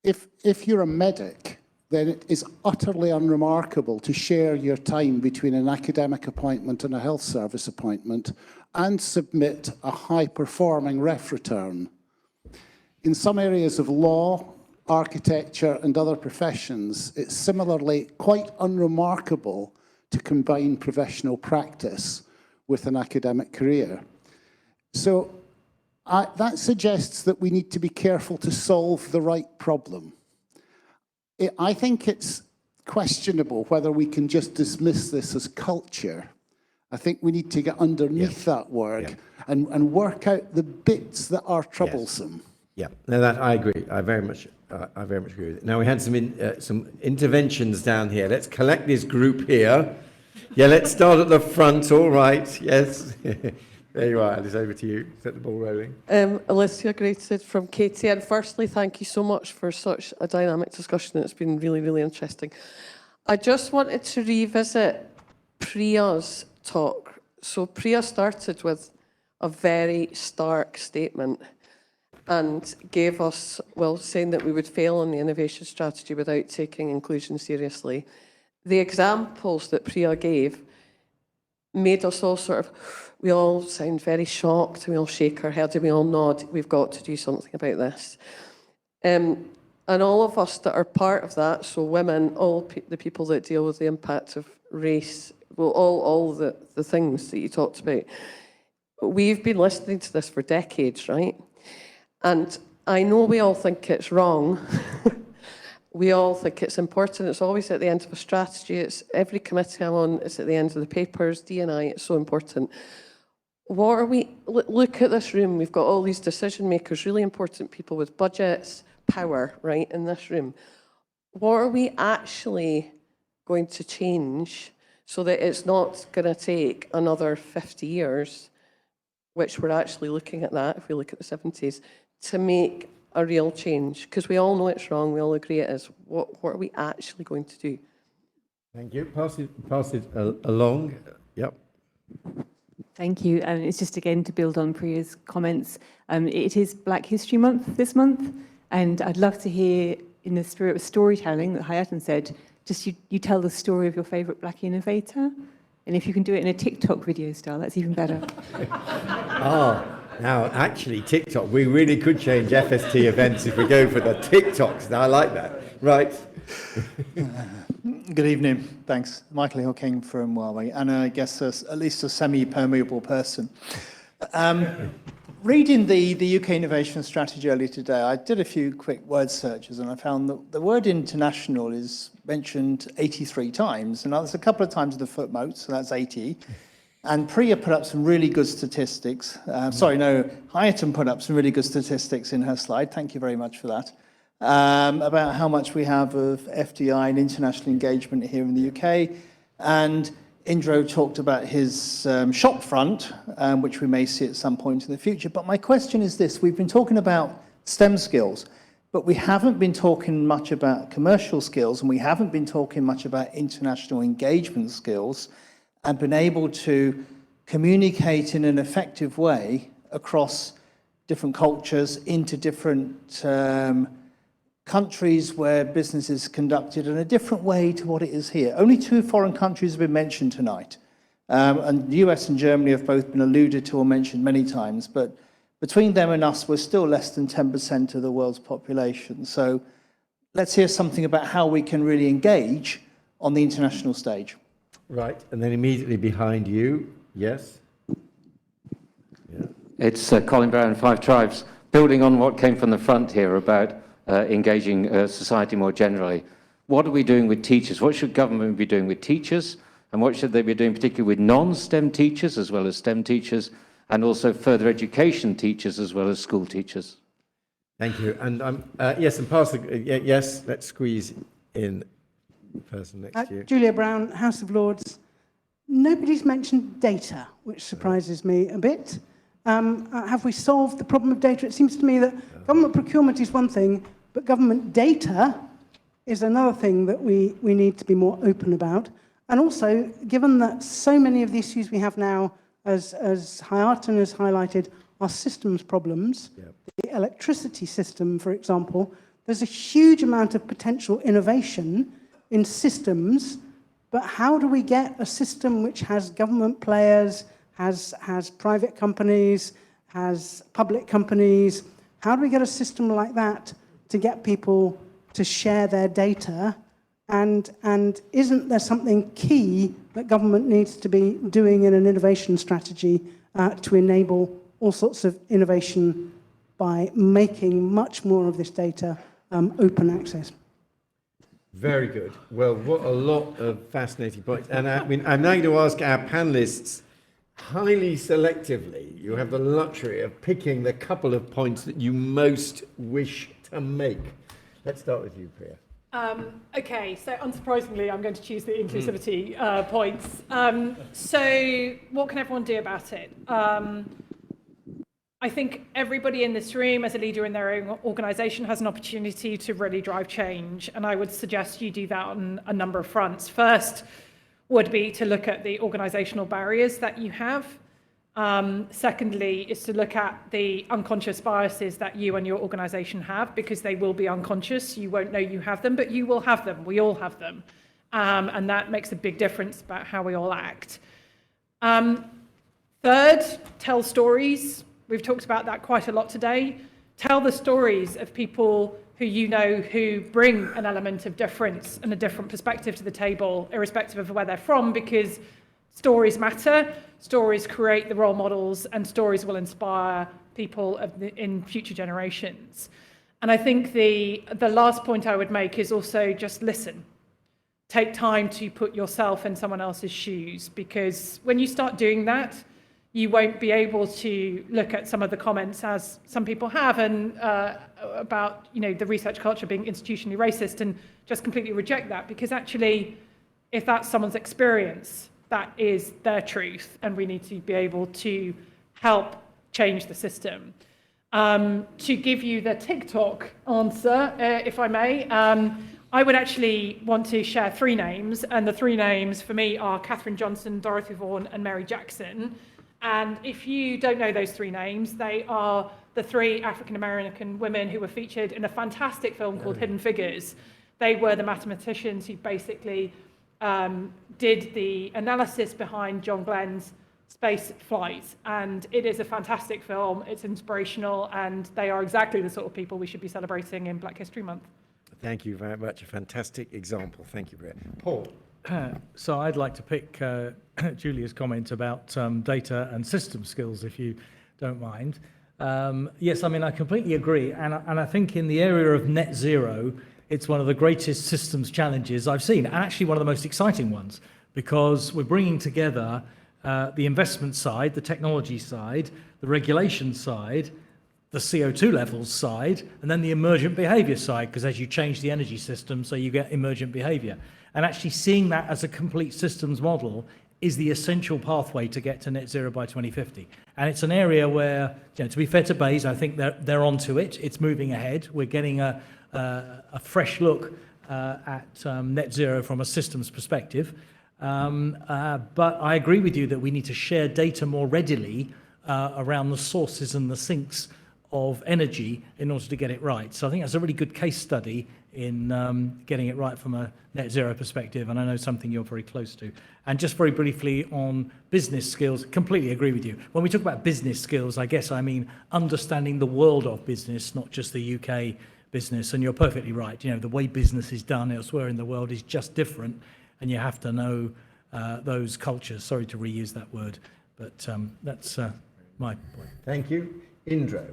If you're a medic, then it is utterly unremarkable to share your time between an academic appointment and a health service appointment and submit a high-performing ref return. In some areas of law, architecture, and other professions, it's similarly quite unremarkable to combine professional practice with an academic career. So that suggests that we need to be careful to solve the right problem. I think it's questionable whether we can just dismiss this as culture. I think we need to get underneath that work and work out the bits that are troublesome. Yeah, no, that I agree. I very much agree with it. Now we had some interventions down here. Let's collect this group here. Yeah, let's start at the front. All right. Yes. There you are, Alice, over to you. Set the ball rolling. Alicia Greated from KTN. Firstly, thank you so much for such a dynamic discussion. It's been really, really interesting. I just wanted to revisit Priya's talk. So Priya started with a very stark statement. and gave us, well, saying that we would fail on the innovation strategy without taking inclusion seriously. The examples that Priya gave made us all sort of, we all sound very shocked, we all shake our heads, and we all nod, we've got to do something about this. And all of us that are part of that, so women, all the people that deal with the impact of race, well, all the things that you talked about, we've been listening to this for decades, right? And I know we all think it's wrong. We all think it's important. It's always at the end of a strategy. It's every committee I'm on, it's at the end of the papers, D&I, it's so important. What are we, look at this room. We've got all these decision makers, really important people with budgets, power, right, in this room. What are we actually going to change so that it's not going to take another 50 years, which we're actually looking at that, if we look at the 70s, to make a real change? Because we all know it's wrong, we all agree it is. What are we actually going to do? Thank you. Pass it along. Yep. Thank you. And it's just again to build on Priya's comments. It is Black History Month this month, and I'd love to hear, in the spirit of storytelling that Hayaatun said, just you tell the story of your favourite Black innovator, and if you can do it in a TikTok video style, that's even better. Now, actually, TikTok, we really could change FST events if we go for the TikToks. Now, I like that. Right. Good evening. Thanks. Michael Hill-King from Huawei, and I guess at least a semi-permeable person. Reading the UK innovation strategy earlier today, I did a few quick word searches, and I found that the word international is mentioned 83 times, and there's a couple of times in the footnotes, so that's 80. And Priya put up some really good statistics. Hayaatun put up some really good statistics in her slide. Thank you very much for that. About how much we have of FDI and international engagement here in the UK. And Indro talked about his shop front, which we may see at some point in the future. But my question is this: we've been talking about STEM skills, but we haven't been talking much about commercial skills, and we haven't been talking much about international engagement skills, and been able to communicate in an effective way across different cultures into different countries where business is conducted in a different way to what it is here. Only 2 foreign countries have been mentioned tonight. And the US and Germany have both been alluded to or mentioned many times, but between them and us, we're still less than 10% of the world's population. So let's hear something about how we can really engage on the international stage. Right, and then immediately behind you, yes? Yeah. It's Colin Brown, Five Tribes. Building on what came from the front here about engaging society more generally, what are we doing with teachers? What should government be doing with teachers? And what should they be doing particularly with non-STEM teachers as well as STEM teachers, and also further education teachers as well as school teachers? Thank you. And yes, and pass the, yes, let's squeeze in the person next to you. Julia Brown, House of Lords. Nobody's mentioned data, which surprises me a bit. Have we solved the problem of data? It seems to me that government procurement is one thing, but government data is another thing that we need to be more open about. And also, given that so many of the issues we have now, as Hayaatun has highlighted, are systems problems, the electricity system, for example, there's a huge amount of potential innovation in systems, but how do we get a system which has government players, has private companies, has public companies? How do we get a system like that to get people to share their data? And isn't there something key that government needs to be doing in an innovation strategy to enable all sorts of innovation by making much more of this data open access? Very good. Well, what a lot of fascinating points. And I'm now going to ask our panelists, highly selectively, you have the luxury of picking the couple of points that you most wish to make. Let's start with you, Priya. Okay, so unsurprisingly, I'm going to choose the inclusivity points. So what can everyone do about it? I think everybody in this room, as a leader in their own organisation, has an opportunity to really drive change, and I would suggest you do that on a number of fronts. First would be to look at the organisational barriers that you have. Secondly, is to look at the unconscious biases that you and your organisation have, because they will be unconscious. You won't know you have them, but you will have them. We all have them. And that makes a big difference about how we all act. Third, tell stories. We've talked about that quite a lot today. Tell the stories of people who you know who bring an element of difference and a different perspective to the table, irrespective of where they're from, because stories matter, stories create the role models, and stories will inspire people in future generations. And I think the last point I would make is also just listen. Take time to put yourself in someone else's shoes, because when you start doing that, you won't be able to look at some of the comments, as some people have, and about the research culture being institutionally racist, and just completely reject that, because actually, if that's someone's experience, that is their truth, and we need to be able to help change the system. To give you the TikTok answer, if I may, I would actually want to share 3 names, and the 3 names for me are Katherine Johnson, Dorothy Vaughan, and Mary Jackson. And if you don't know those 3 names, they are the 3 African-American women who were featured in a fantastic film called Hidden Figures. They were the mathematicians who basically did the analysis behind John Glenn's space flight. And it is a fantastic film, it's inspirational, and they are exactly the sort of people we should be celebrating in Black History Month. Thank you very much. A fantastic example. Thank you, Priya. Paul. So I'd like to pick Julia's comment about data and system skills, if you don't mind. Yes, I mean, I completely agree. And I think in the area of net zero, it's one of the greatest systems challenges I've seen, and actually one of the most exciting ones, because we're bringing together the investment side, the technology side, the regulation side, the CO2 levels side, and then the emergent behavior side, because as you change the energy system, so you get emergent behavior. And actually seeing that as a complete systems model is the essential pathway to get to net zero by 2050. And it's an area where, to be fair to Bays, I think they're onto it. It's moving ahead. We're getting a fresh look at net zero from a systems perspective. But I agree with you that we need to share data more readily around the sources and the sinks of energy in order to get it right. So I think that's a really good case study in getting it right from a net zero perspective, and I know something you're very close to. And just very briefly on business skills, completely agree with you. When we talk about business skills, I guess I mean understanding the world of business, not just the UK business, and you're perfectly right. The way business is done elsewhere in the world is just different, and you have to know those cultures. Sorry to reuse that word, but that's my point. Thank you. Indro.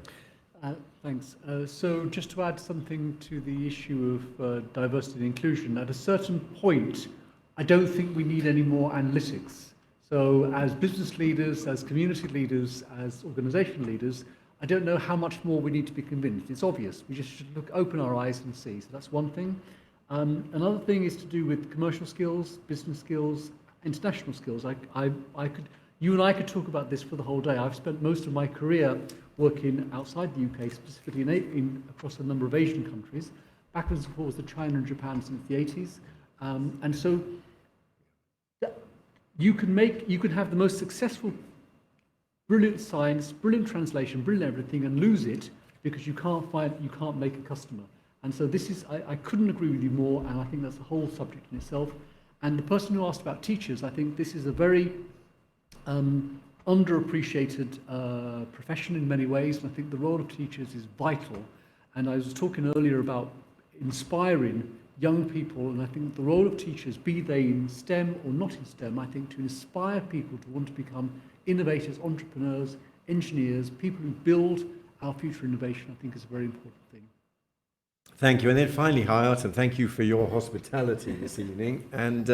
Thanks. So just to add something to the issue of diversity and inclusion, at a certain point, I don't think we need any more analytics. So as business leaders, as community leaders, as organisation leaders, I don't know how much more we need to be convinced. It's obvious. We just should open our eyes and see. So that's one thing. Another thing is to do with commercial skills, business skills, international skills. You and I could talk about this for the whole day. I've spent most of my career working outside the UK, specifically across a number of Asian countries, backwards and forwards to China and Japan since the 80s. And so you can have the most successful, brilliant science, brilliant translation, brilliant everything, and lose it because you can't make a customer. And so this is, I couldn't agree with you more, and I think that's a whole subject in itself. And the person who asked about teachers, I think this is a very underappreciated profession in many ways, and I think the role of teachers is vital. And I was talking earlier about inspiring young people, and I think the role of teachers, be they in STEM or not in STEM, I think to inspire people to want to become innovators, entrepreneurs, engineers, people who build our future innovation, I think is a very important thing. Thank you. And then finally, Hayaatun, thank you for your hospitality this evening and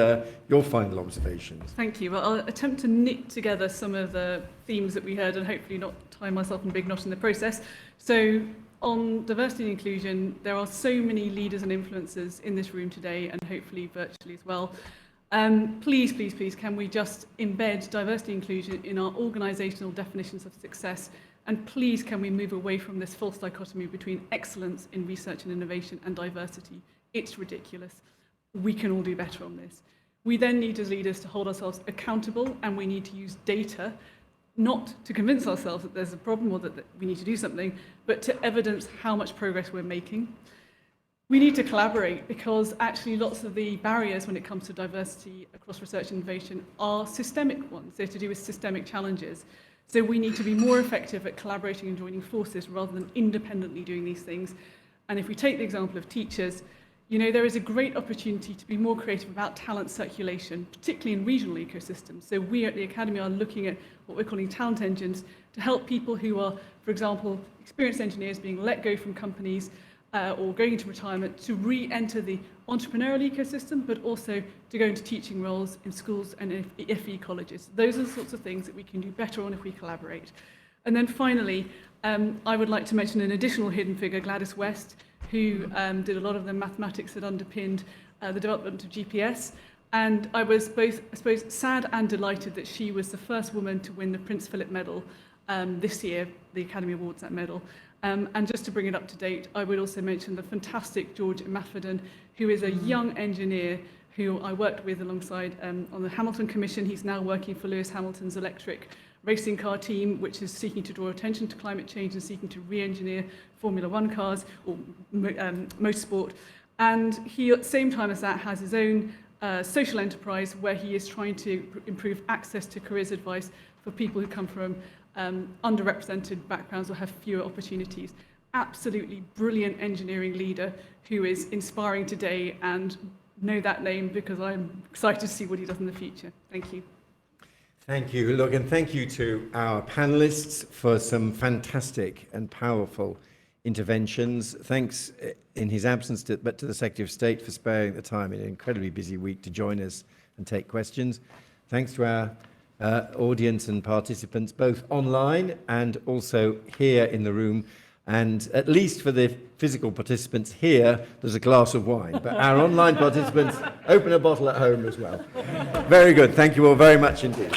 your final observations. Thank you. Well, I'll attempt to knit together some of the themes that we heard and hopefully not tie myself in a big knot in the process. So on diversity and inclusion, there are so many leaders and influencers in this room today and hopefully virtually as well. Please, please, please, can we just embed diversity and inclusion in our organisational definitions of success? And please, can we move away from this false dichotomy between excellence in research and innovation and diversity? It's ridiculous. We can all do better on this. We then need as leaders to hold ourselves accountable, and we need to use data not to convince ourselves that there's a problem or that we need to do something, but to evidence how much progress we're making. We need to collaborate because actually lots of the barriers when it comes to diversity across research and innovation are systemic ones. They're to do with systemic challenges. So we need to be more effective at collaborating and joining forces rather than independently doing these things. And if we take the example of teachers, you know, there is a great opportunity to be more creative about talent circulation, particularly in regional ecosystems. So we at the Academy are looking at what we're calling talent engines to help people who are, for example, experienced engineers being let go from companies or going into retirement to re-enter the entrepreneurial ecosystem, but also to go into teaching roles in schools and FE colleges. Those are the sorts of things that we can do better on if we collaborate. And then finally, I would like to mention an additional hidden figure, Gladys West, who did a lot of the mathematics that underpinned the development of GPS. And I was both, I suppose, sad and delighted that she was the first woman to win the Prince Philip Medal this year. The Academy awards that medal. And just to bring it up to date, I would also mention the fantastic George Imafidon, who is a young engineer who I worked with alongside on the Hamilton Commission. He's now working for Lewis Hamilton's electric racing car team, which is seeking to draw attention to climate change and seeking to re-engineer Formula One cars or motorsport. And he, at the same time as that, has his own social enterprise where he is trying to improve access to careers advice for people who come from underrepresented backgrounds or have fewer opportunities. Absolutely brilliant engineering leader who is inspiring today, and know that name because I'm excited to see what he does in the future. Thank you. Thank you. Look, and thank you to our panelists for some fantastic and powerful interventions. Thanks in his absence, but to the Secretary of State for sparing the time in an incredibly busy week to join us and take questions. Thanks to our audience and participants, both online and also here in the room. And at least for the physical participants here, there's a glass of wine. But our online participants, open a bottle at home as well. Very good. Thank you all very much indeed.